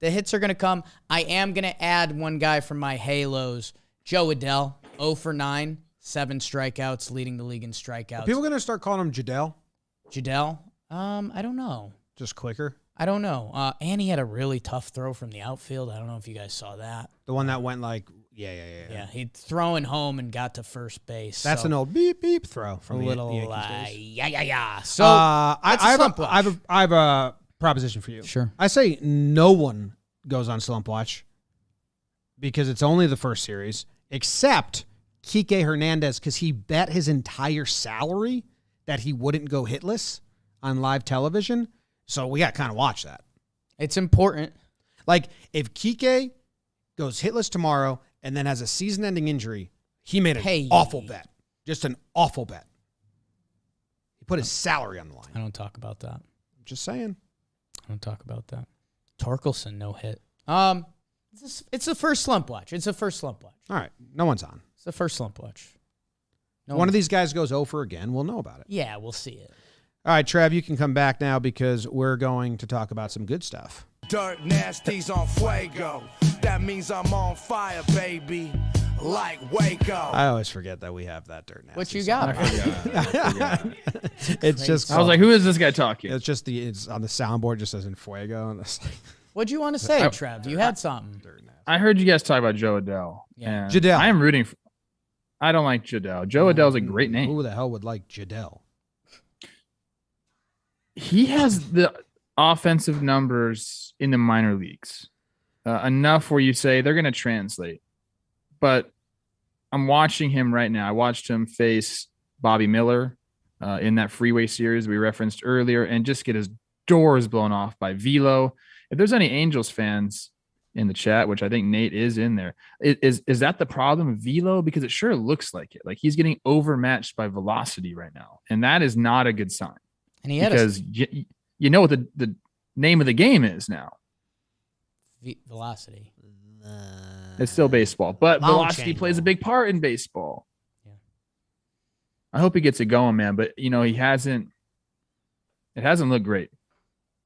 The hits are going to come. I am going to add one guy from my Halos, Joe Adell, 0 for 9, 7 strikeouts, leading the league in strikeouts. Are people going to start calling him Jadell? Jadell? I don't know. Just quicker? I don't know. And he had a really tough throw from the outfield. I don't know if you guys saw that. The one that went Yeah, he throwing home and got to first base. That's so an old beep beep throw a from the little Yankees days. yeah. So I Slump Watch. have a proposition for you. Sure. I say no one goes on Slump Watch because it's only the first series, except Kike Hernandez, because he bet his entire salary that he wouldn't go hitless on live television. So we got to kind of watch that. It's important. Like, if Kike goes hitless tomorrow and then has a season-ending injury, he made an awful bet. Just an awful bet. He put his salary on the line. I don't talk about that. I'm just saying. I don't talk about that. Torkelson, no hit. It's the first Slump Watch. All right. No one's on. It's the first Slump Watch. One of these guys goes over again. We'll know about it. Yeah, we'll see it. All right, Trev, you can come back now because we're going to talk about some good stuff. Dirt nasty's on Fuego. That means I'm on fire, baby. Like Waco. I always forget that we have that dirt nasty. What you song. got? It's just. I was like, who is this guy talking? It's on the soundboard. Just says in Fuego, and it's like What'd you want to say, Trev? You had something. dirt nasty. I heard you guys talk about Joe Adell. Yeah. and Jadell. I am rooting for. I don't like Jadell. Joe Adell's a great name. Who the hell would like Jadell? He has the offensive numbers in the minor leagues. enough where you say they're going to translate. But I'm watching him right now. I watched him face Bobby Miller in that freeway series we referenced earlier and just get his doors blown off by Velo. If there's any Angels fans in the chat, which I think Nate is in there, is that the problem, Velo? Because it sure looks like it. Like he's getting overmatched by velocity right now, and that is not a good sign. And he had because you know what the name of the game is now. Velocity. It's still baseball, but velocity chain plays a ball. big part in baseball. Yeah. I hope he gets it going, man. But he hasn't. It hasn't looked great.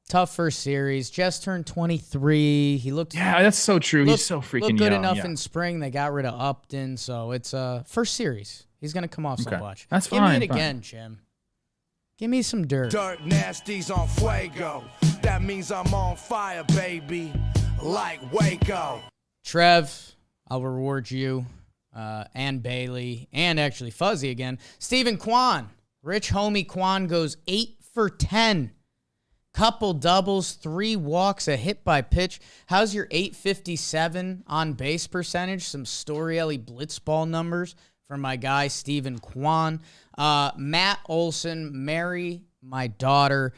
Tough first series. Just turned 23. He looked. Yeah, that's so true. He's so freaking looked good young. enough Yeah. in spring. They got rid of Upton, so it's first series. He's gonna come off Slump Watch. That's Give fine. me it again, Jim. Give me some dirt. Dirt nasties on Fuego. That means I'm on fire, baby. Like Waco. Trev, I'll reward you, and Bailey, and actually Fuzzy again. Stephen Kwan. Rich homie Kwan goes 8 for 10. Couple doubles, 3 walks, a hit by pitch. How's your 857 on base percentage? Some Storielli blitzball numbers for my guy, Stephen Kwan. Matt Olson, marry my daughter.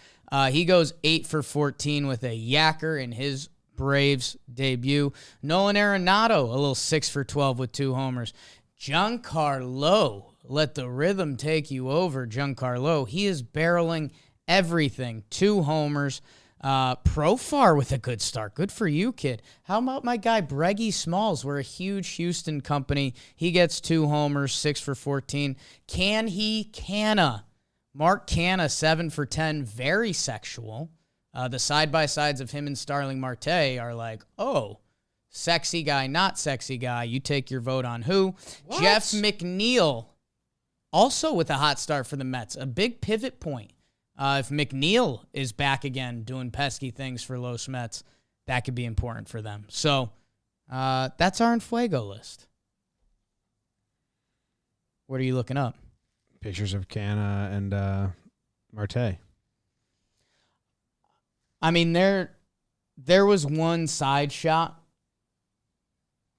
He goes 8 for 14 with a yacker in his Braves debut. Nolan Arenado, a little 6 for 12 with 2 homers. Giancarlo, let the rhythm take you over. Giancarlo, he is barreling everything. 2 homers. Profar with a good start. Good for you, kid. How about my guy, Breggy Smalls? We're a huge Houston company. He gets 2 homers, 6 for 14. Canna. Mark Canna, 7 for 10. Very sexual. The side-by-sides of him and Starling Marte are like, oh, sexy guy, not sexy guy. You take your vote on who. What? Jeff McNeil, also with a hot start for the Mets. A big pivot point. If McNeil is back again doing pesky things for Los Mets, that could be important for them. So that's our Fuego list. What are you looking up? Pictures of Canna and Marte. I mean, there was one side shot,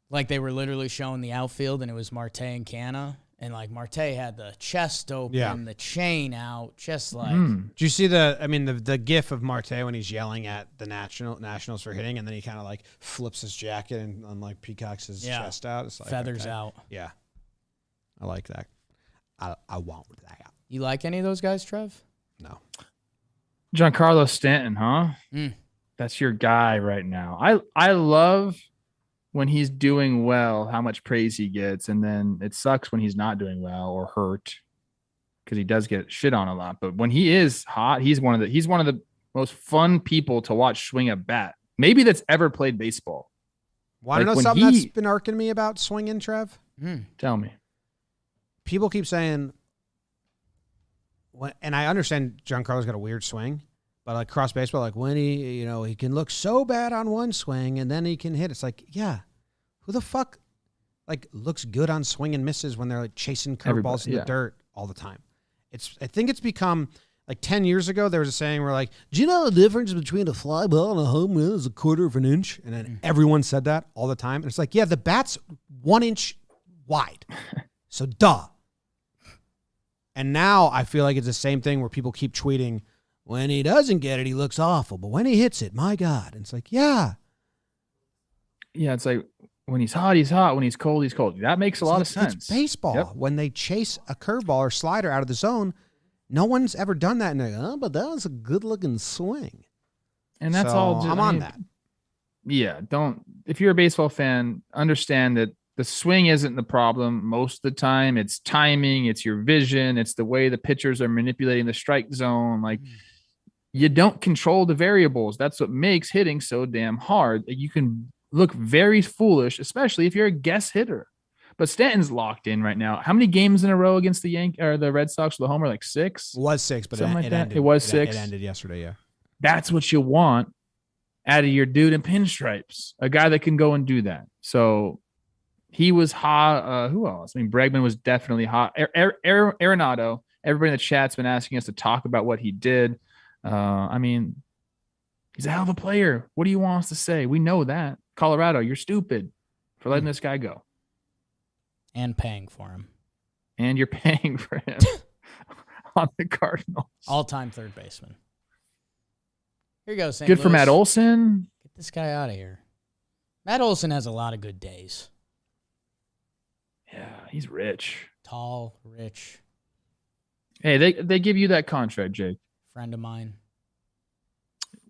like they were literally showing the outfield, and it was Marte and Canna, and like Marte had the chest open, the chain out, just like. Did you see the gif of Marte when he's yelling at the Nationals for hitting, and then he kind of like flips his jacket and like peacocks his chest out? It's like, feathers out. Yeah, I like that. I want that. You like any of those guys, Trev? No. Giancarlo Stanton, huh? That's your guy right now. I love when he's doing well, how much praise he gets, and then it sucks when he's not doing well or hurt because he does get shit on a lot. But when he is hot, he's one of the most fun people to watch swing a bat, maybe that's ever played baseball. Want to know something that's been irking me about swinging, Trev? Tell me. People keep saying, and I understand Giancarlo's got a weird swing, but like cross baseball, like when he can look so bad on one swing and then he can hit. It's like, yeah, who the fuck like looks good on swing and misses when they're like chasing curveballs in the dirt all the time? I think it's become like 10 years ago. There was a saying where like, do you know the difference between a fly ball and a home run is 1/4 of an inch? And then everyone said that all the time. And it's like, yeah, the bat's 1 inch wide. So duh. And now I feel like it's the same thing where people keep tweeting, when he doesn't get it, he looks awful. But when he hits it, my God. And it's like, yeah. Yeah, it's like when he's hot, he's hot. When he's cold, he's cold. That makes a lot of sense. It's baseball. Yep. When they chase a curveball or slider out of the zone, no one's ever done that. And they're like, oh, but that was a good-looking swing. And that's so all. I'm on that. Yeah, if you're a baseball fan, understand that the swing isn't the problem most of the time. It's timing. It's your vision. It's the way the pitchers are manipulating the strike zone. Like, you don't control the variables. That's what makes hitting so damn hard. You can look very foolish, especially if you're a guess hitter. But Stanton's locked in right now. How many games in a row against the Red Sox with the homer? Like 6? It was 6, but something like it that. ended. It was 6. It ended yesterday, yeah. That's what you want out of your dude in pinstripes, a guy that can go and do that. So he was hot. Who else? I mean, Bregman was definitely hot. Arenado. Everybody in the chat's been asking us to talk about what he did. I mean, He's a hell of a player. What do you want us to say? We know that. Colorado, you're stupid for letting this guy go. And paying for him. And you're paying for him on the Cardinals. All-time third baseman. Here you go, St. Good Louis. for Matt Olson. Get this guy out of here. Matt Olson has a lot of good days. Yeah, he's rich. Tall, rich, Hey, they give you that contract, Jake. friend of mine.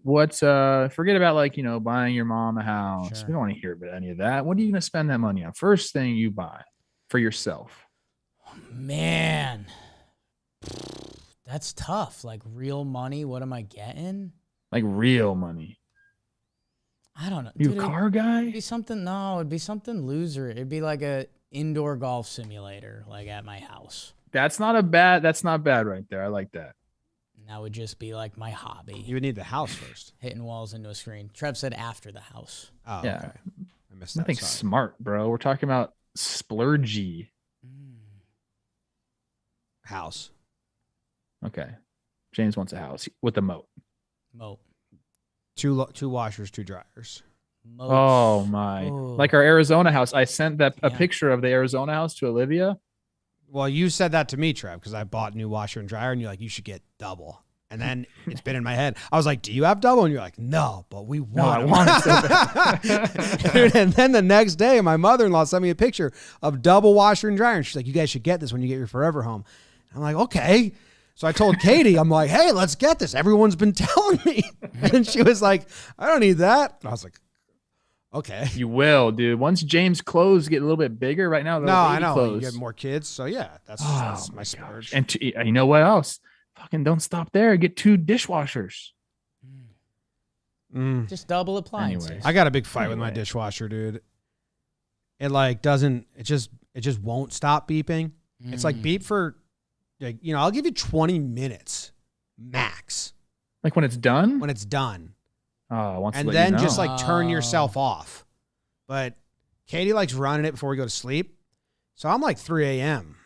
What's forget about buying your mom a house. Sure. We don't want to hear about any of that. What are you gonna spend that money on? First thing you buy for yourself. Man, that's tough. Like real money, what am I getting? Like real money. I don't know. You Dude, a car guy? It'd be something. No, it'd be something loser. It'd be like a indoor golf simulator, like at my house. That's not bad right there. I like that. And that would just be like my hobby. You would need the house first. Hitting walls into a screen. Trev said after the house. Oh, Yeah. okay. I missed that. Nothing Sorry. smart, bro. We're talking about splurgy. House. Okay. James wants a house with a moat. Moat. Two washers, 2 dryers. Moats. Oh my. Oh. Like our Arizona house. I sent a Yeah. picture of the Arizona house to Olivia. Well, you said that to me, Trev, because I bought a new washer and dryer, and you're like, you should get double. And then it's been in my head. I was like, do you have double? And you're like, no, but we want I them. want it so bad. Dude, and then the next day, my mother-in-law sent me a picture of double washer and dryer. And she's like, you guys should get this when you get your forever home. I'm like, okay. So I told Katie, I'm like, hey, let's get this. Everyone's been telling me. And she was like, I don't need that. And I was like, okay. You will, dude. Once James' clothes get a little bit bigger right now, they're No, I baby know. clothes. You get more kids. So yeah, that's Oh my my splurge. gosh. And you know what else? Fucking don't stop there. Get 2 dishwashers. Just double appliances. Anyways. I got a big fight with my Anyway. dishwasher, dude. It doesn't, it just won't stop beeping. It's like beep for, I'll give you 20 minutes max Like when it's done? when it's done. Oh, once And let then you know. just like turn Oh. yourself off. But Katie likes running it before we go to sleep. So I'm like 3 a.m.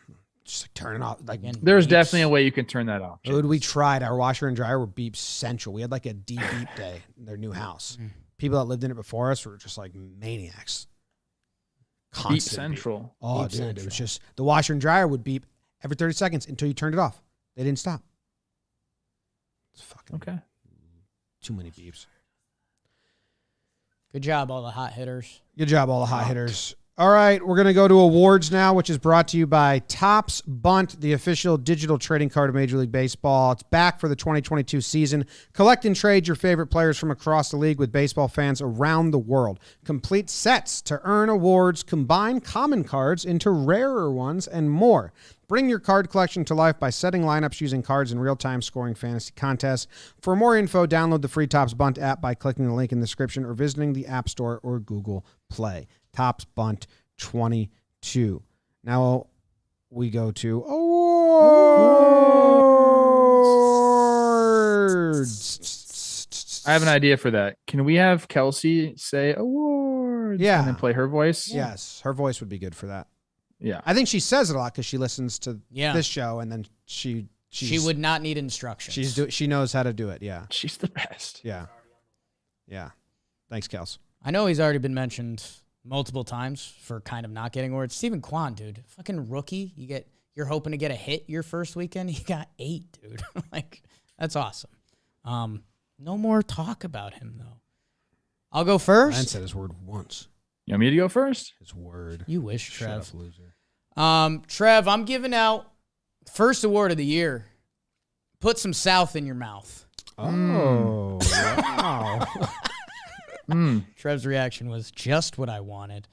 just like turning off. Like, Again, There's beeps. definitely a way you can turn that off. dude, we tried. Our washer and dryer were beep central. We had like a deep beep day in their new house. People that lived in it before us were just like maniacs. Beep Constant beep. Central. Oh, Beep dude, it central. was just the washer and dryer would beep every 30 seconds until you turned it off. They didn't stop. It's fucking Okay. too many beeps. Good job, all the hot hitters. Good job, all the hot hitters. All right, we're going to go to awards now, which is brought to you by Topps Bunt, the official digital trading card of Major League Baseball. It's back for the 2022 season. Collect and trade your favorite players from across the league with baseball fans around the world. Complete sets to earn awards, combine common cards into rarer ones, and more. Bring your card collection to life by setting lineups using cards in real-time scoring fantasy contests. For more info, download the free Topps Bunt app by clicking the link in the description or visiting the App Store or Google Play. Topps Bunt 22. Now we go to awards. I have an idea for that. Can we have Kelsey say awards? Yeah. And then play her voice? Yes, her voice would be good for that. Yeah. I think she says it a lot because she listens to Yeah. this show, and then she would not need instructions. she knows how to do it. Yeah, She's the best. yeah, yeah. Thanks, Kels. I know he's already been mentioned multiple times for kind of not getting awards. Stephen Kwan, dude, fucking rookie. You're hoping to get a hit your first weekend. He got 8, dude. Like, that's awesome. No more talk about him though. I'll go Ryan first. said his word once. You want me to go first? His word. You wish, Shut Trev. up, loser. Trev, I'm giving out first award of the year. Put some South in your mouth. Oh, wow. Trev's reaction was just what I wanted.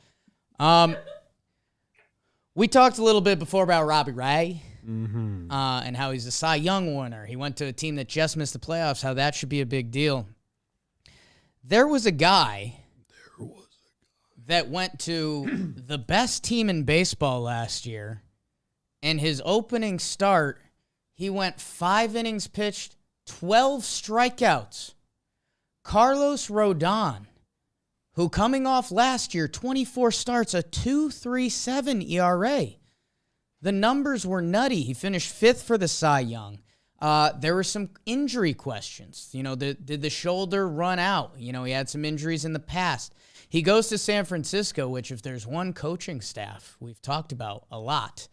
We talked a little bit before about Robbie Ray and how he's a Cy Young winner. He went to a team that just missed the playoffs, how that should be a big deal. There was a guy that went to the best team in baseball last year, and his opening start, he went 5 innings pitched, 12 strikeouts. Carlos Rodon, who coming off last year, 24 starts, a 2.37 ERA. The numbers were nutty. He finished 5th for the Cy Young. There were some injury questions. Did the shoulder run out? He had some injuries in the past. He goes to San Francisco, which if there's one coaching staff we've talked about a lot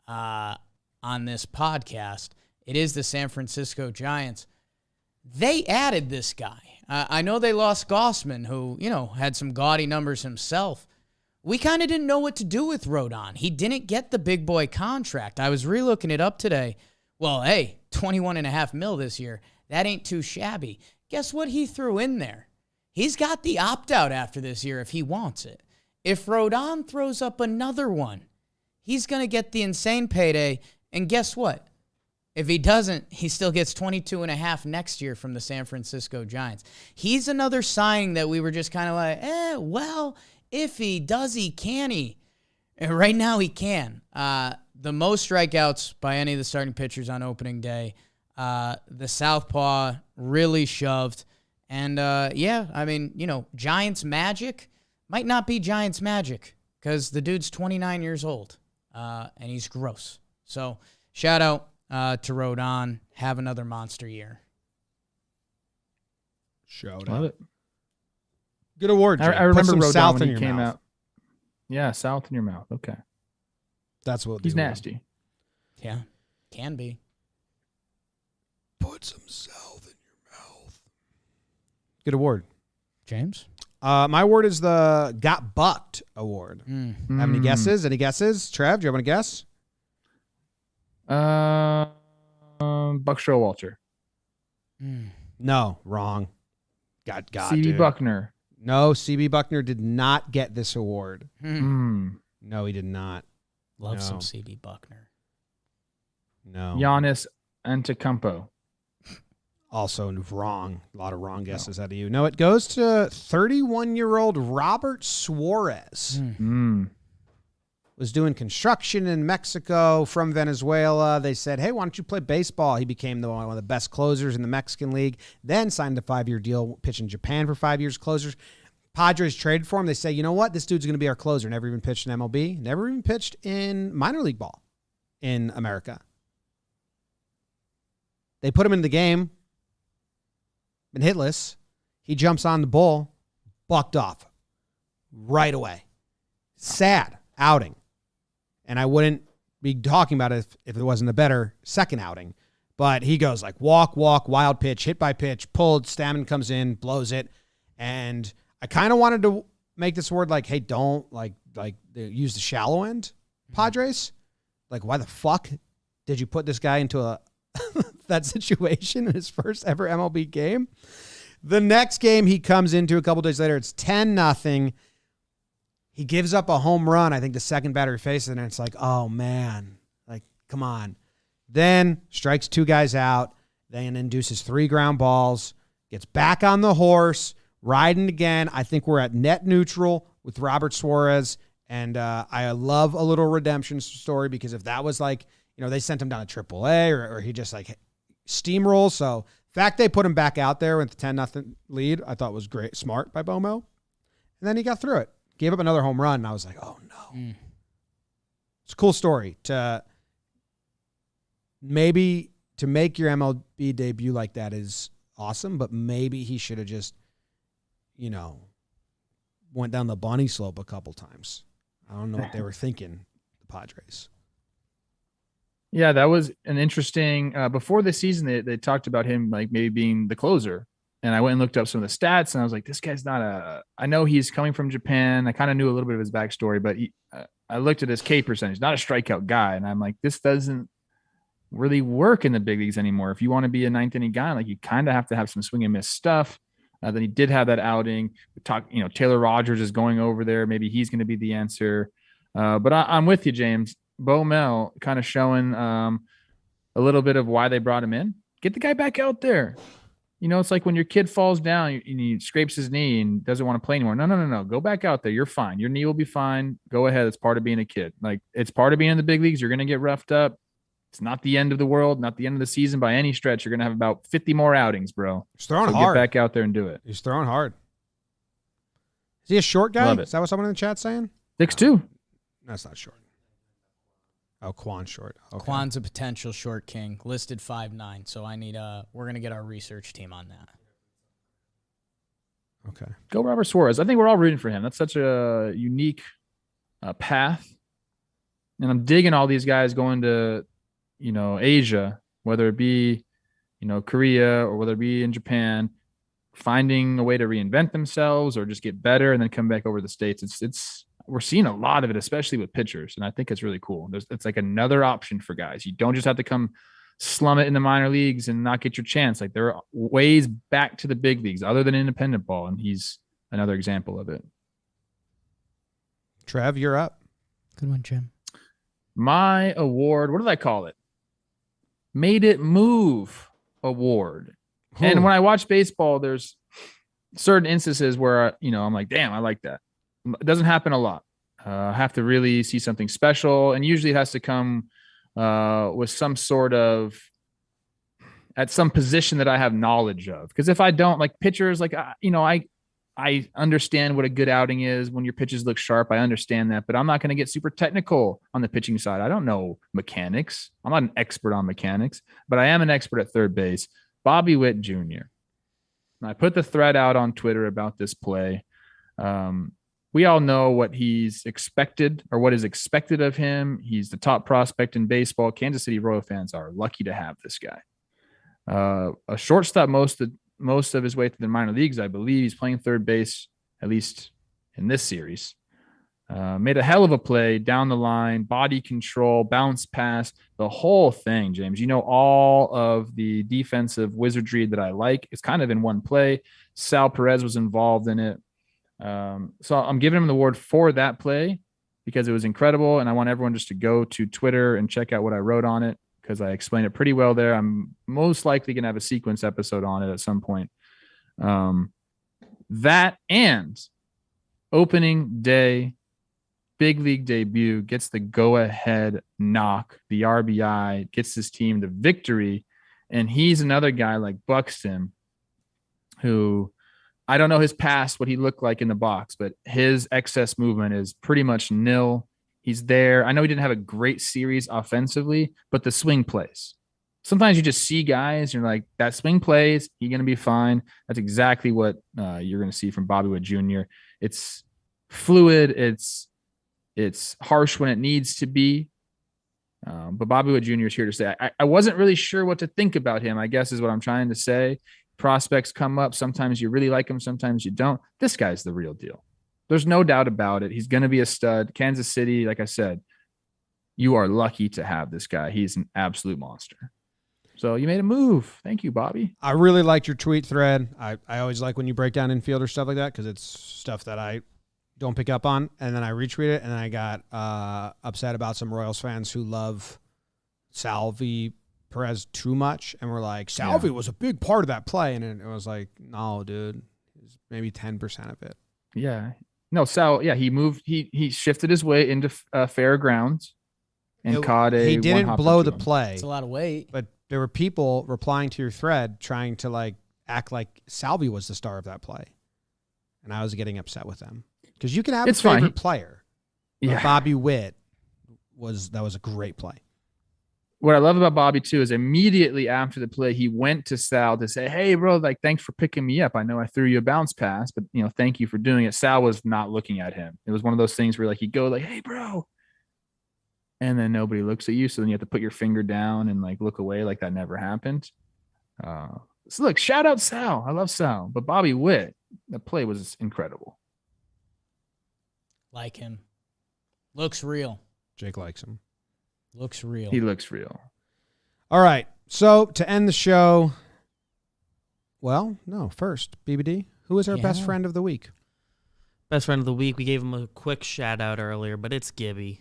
on this podcast, it is the San Francisco Giants. They added this guy. I know they lost Gossman, who, had some gaudy numbers himself. We kind of didn't know what to do with Rodon. He didn't get the big boy contract. I was relooking it up today. Well, hey, $21.5 million this year. That ain't too shabby. Guess what he threw in there? He's got the opt-out after this year if he wants it. If Rodon throws up another one, he's going to get the insane payday. And guess what? If he doesn't, he still gets $22.5 million next year from the San Francisco Giants. He's another signing that we were just kind of like, well, if he does, he can he. And right now he can. The most strikeouts by any of the starting pitchers on opening day. The southpaw really shoved. And, Giants magic might not be Giants magic because the dude's 29 years old, and he's gross. So shout out to Rodon. Have another monster year. Shout Love out. it. Good award, Jay. I remember Put some Rodon south when in he your came mouth. out. Yeah, south in your mouth. Okay. That's what He's they will. nasty. Yeah, can be. Put some south in your mouth. Good award. James? My award is the Got Bucked award. Have any guesses? Any guesses? Trev, do you have any guess? Buck Showalter. No, wrong. Got CB dude. Buckner. No, CB Buckner did not get this award. Mm. No, he did not. Love No. some CB Buckner. No. Giannis Antetokounmpo. Also wrong. A lot of wrong guesses out of you. No, it goes to 31-year-old Robert Suarez. Was doing construction in Mexico from Venezuela. They said, hey, why don't you play baseball? He became one of the best closers in the Mexican League, then signed a 5-year deal, pitched in Japan for 5 years, closers. Padres traded for him. They say, you know what? This dude's going to be our closer. Never even pitched in MLB. Never even pitched in minor league ball in America. They put him in the game. Been hitless. He jumps on the bull, bucked off right away. Sad outing. And I wouldn't be talking about it if it wasn't a better second outing. But he goes like walk, wild pitch, hit by pitch, pulled, Stammen comes in, blows it. And I kind of wanted to make this word like, hey, don't like use the shallow end, Padres. Like, why the fuck did you put this guy into that situation in his first ever MLB game? The next game he comes into a couple days later, it's 10-0. He gives up a home run. I think the second batter faces it, and it's like, oh, man. Like, come on. Then strikes 2 guys out, then induces 3 ground balls, gets back on the horse, riding again. I think we're at net neutral with Robert Suarez, and I love a little redemption story because if that was like, they sent him down to AAA or he just like steamrolls. So the fact they put him back out there with the 10-0 lead, I thought was great, smart by Bomo. And then he got through it. Gave up another home run, and I was like, oh, no. It's a cool story to make your MLB debut like that is awesome, but maybe he should have just, went down the bunny slope a couple times. I don't know what they were thinking, the Padres. Yeah, that was an interesting. Before the season, they talked about him like maybe being the closer, and I went and looked up some of the stats, and I was like, this guy's not I know he's coming from Japan. I kind of knew a little bit of his backstory, but I looked at his K percentage, not a strikeout guy, and I'm like, this doesn't really work in the big leagues anymore. If you want to be a ninth inning guy, like you kind of have to have some swing and miss stuff. Then he did have that outing. We Taylor Rogers is going over there. Maybe he's going to be the answer. But I'm with you, James. Bo Mel kind of showing a little bit of why they brought him in. Get the guy back out there. It's like when your kid falls down and he scrapes his knee and doesn't want to play anymore. No. Go back out there. You're fine. Your knee will be fine. Go ahead. It's part of being a kid. Like, it's part of being in the big leagues. You're going to get roughed up. It's not the end of the world, not the end of the season by any stretch. You're going to have about 50 more outings, bro. He's throwing so hard. Get back out there and do it. He's throwing hard. Is he a short guy? Love it. Is that what someone in the chat's saying? 6'2". That's not short. Oh, Kwan's short. Okay. Kwan's a potential short king, listed 5'9". So I need we're gonna get our research team on that. Okay. Go Robert Suarez. I think we're all rooting for him. That's such a unique path. And I'm digging all these guys going to, Asia, whether it be, Korea or whether it be in Japan, finding a way to reinvent themselves or just get better and then come back over to the States. We're seeing a lot of it, especially with pitchers. And I think it's really cool. It's like another option for guys. You don't just have to come slum it in the minor leagues and not get your chance. Like there are ways back to the big leagues other than independent ball. And he's another example of it. Trev, you're up. Good one, Jim. My award, what did I call it? Made It Move Award. Ooh. And when I watch baseball, there's certain instances where, I'm like, damn, I like that. It doesn't happen a lot. I have to really see something special. And usually it has to come with some sort of at some position that I have knowledge of. Because if I don't, like pitchers, like, I understand what a good outing is when your pitches look sharp. I understand that, but I'm not going to get super technical on the pitching side. I don't know mechanics. I'm not an expert on mechanics, but I am an expert at third base. Bobby Witt Jr. I put the thread out on Twitter about this play. We all know what he's expected or what is expected of him. He's the top prospect in baseball. Kansas City Royal fans are lucky to have this guy. A shortstop most of his way through the minor leagues, I believe. He's playing third base, at least in this series. Made a hell of a play down the line, body control, bounce pass, the whole thing, James. All of the defensive wizardry that I like is kind of in one play. Sal Perez was involved in it. So I'm giving him the award for that play because it was incredible. And I want everyone just to go to Twitter and check out what I wrote on it because I explained it pretty well there. I'm most likely going to have a sequence episode on it at some point. That and opening day, big league debut, gets the go-ahead knock, the RBI, gets his team the victory. And he's another guy like Buxton who I don't know his past, what he looked like in the box, but his excess movement is pretty much nil. He's there. I know he didn't have a great series offensively, but the swing plays. Sometimes you just see guys, you're like, that swing plays, he's going to be fine. That's exactly what you're going to see from Bobby Witt Jr. It's fluid. It's harsh when it needs to be. But Bobby Witt Jr. is here to stay. I wasn't really sure what to think about him, I guess is what I'm trying to say. Prospects come up. Sometimes you really like him. Sometimes you don't. This guy's the real deal. There's no doubt about it. He's going to be a stud. Kansas City, like I said, you are lucky to have this guy. He's an absolute monster. So you made a move. Thank you, Bobby. I really liked your tweet thread. I always like when you break down infield or stuff like that because it's stuff that I don't pick up on. And then I retweet it, and then I got upset about some Royals fans who love Salvi Perez too much, and we're like, Salvi was a big part of that play, and it was like, no, dude, it was maybe 10% of it. Yeah, no, Sal. Yeah, he moved. He shifted his way into fair grounds and caught a. He didn't blow the play. It's a lot of weight, but there were people replying to your thread trying to like act like Salvi was the star of that play, and I was getting upset with them because you can have a favorite player. Yeah, Bobby Witt was a great play. What I love about Bobby too is immediately after the play, he went to Sal to say, "Hey, bro, like, thanks for picking me up. I know I threw you a bounce pass, but thank you for doing it." Sal was not looking at him. It was one of those things where like he'd go like, "Hey, bro," and then nobody looks at you, so then you have to put your finger down and like look away like that never happened. So look, shout out Sal. I love Sal, but Bobby Witt, the play was incredible. Like him, looks real. Jake likes him. Looks real. He looks real. All right. So to end the show, first, BBD, who is our best friend of the week? Best friend of the week. We gave him a quick shout out earlier, but it's Gibby.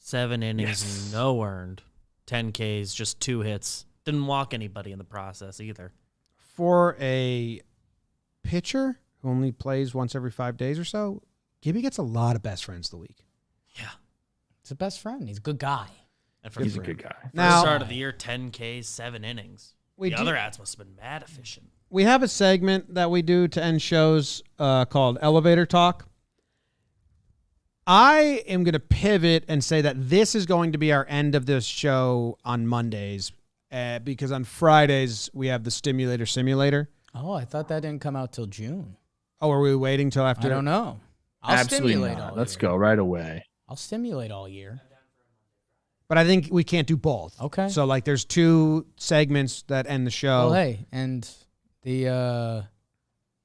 7 innings, no earned. 10 Ks, just 2 hits. Didn't walk anybody in the process either. For a pitcher who only plays once every 5 days or so, Gibby gets a lot of best friends of the week. Yeah. It's a best friend. He's a good guy. He's a good guy. Now, start of the year, 10 Ks, 7 innings. Other ads must have been mad efficient. We have a segment that we do to end shows called Elevator Talk. I am going to pivot and say that this is going to be our end of this show on Mondays because on Fridays we have the Stimulator Simulator. Oh, I thought that didn't come out till June. Oh, are we waiting till after? I don't know. I'll Absolutely stimulate not. all Let's year. go right away. I'll stimulate all year. But I think we can't do both. Okay. So like there's 2 segments that end the show. Well, hey, and the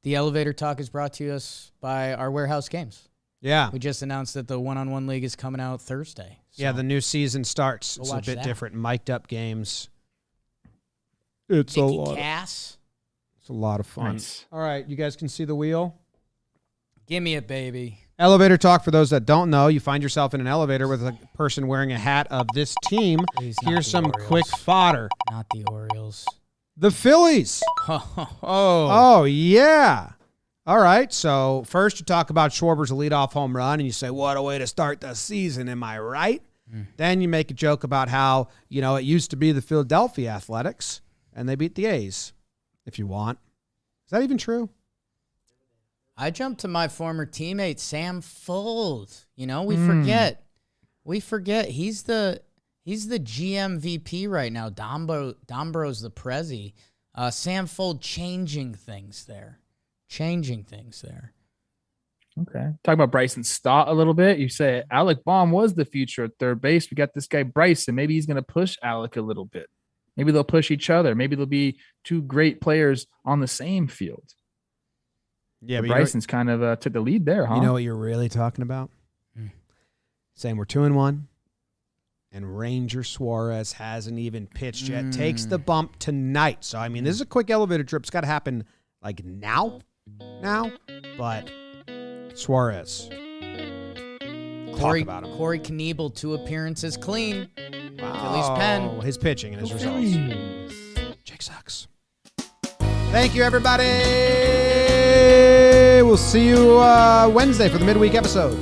elevator talk is brought to us by our warehouse games. Yeah. We just announced that the one-on-one league is coming out Thursday. So Yeah, the new season starts. Go It's a watch bit that. different. Mic'd up games. It's Mickey Cass. It's a lot of fun. Nice. All right, you guys can see the wheel. Give me it, baby. Elevator talk, for those that don't know, you find yourself in an elevator with a person wearing a hat of this team. Please, not Here's the some Orioles. quick fodder. Not the Orioles. The Phillies. Oh, yeah. All right, so first you talk about Schwarber's leadoff home run, and you say, what a way to start the season, am I right? Then you make a joke about how, it used to be the Philadelphia Athletics, and they beat the A's, if you want. Is that even true? I jumped to my former teammate, Sam Fuld. We forget. We forget. He's the GM VP right now. Dombro's the Prezi. Sam Fuld changing things there. Okay. Talk about Bryson Stott a little bit. You say Alec Baum was the future at third base. We got this guy Bryson. Maybe he's going to push Alec a little bit. Maybe they'll push each other. Maybe there'll be 2 great players on the same field. Yeah, but Bryson's kind of took the lead there, huh? You know what you're really talking about? Saying we're 2-1, and Ranger Suarez hasn't even pitched yet. Takes the bump tonight. So, this is a quick elevator trip. It's got to happen like now. But Suarez. Talk about him. Corey Knievel, 2 appearances clean. Wow. Phillies pen. His pitching and his results. Jake sucks. Thank you, everybody. We'll see you Wednesday for the midweek episode.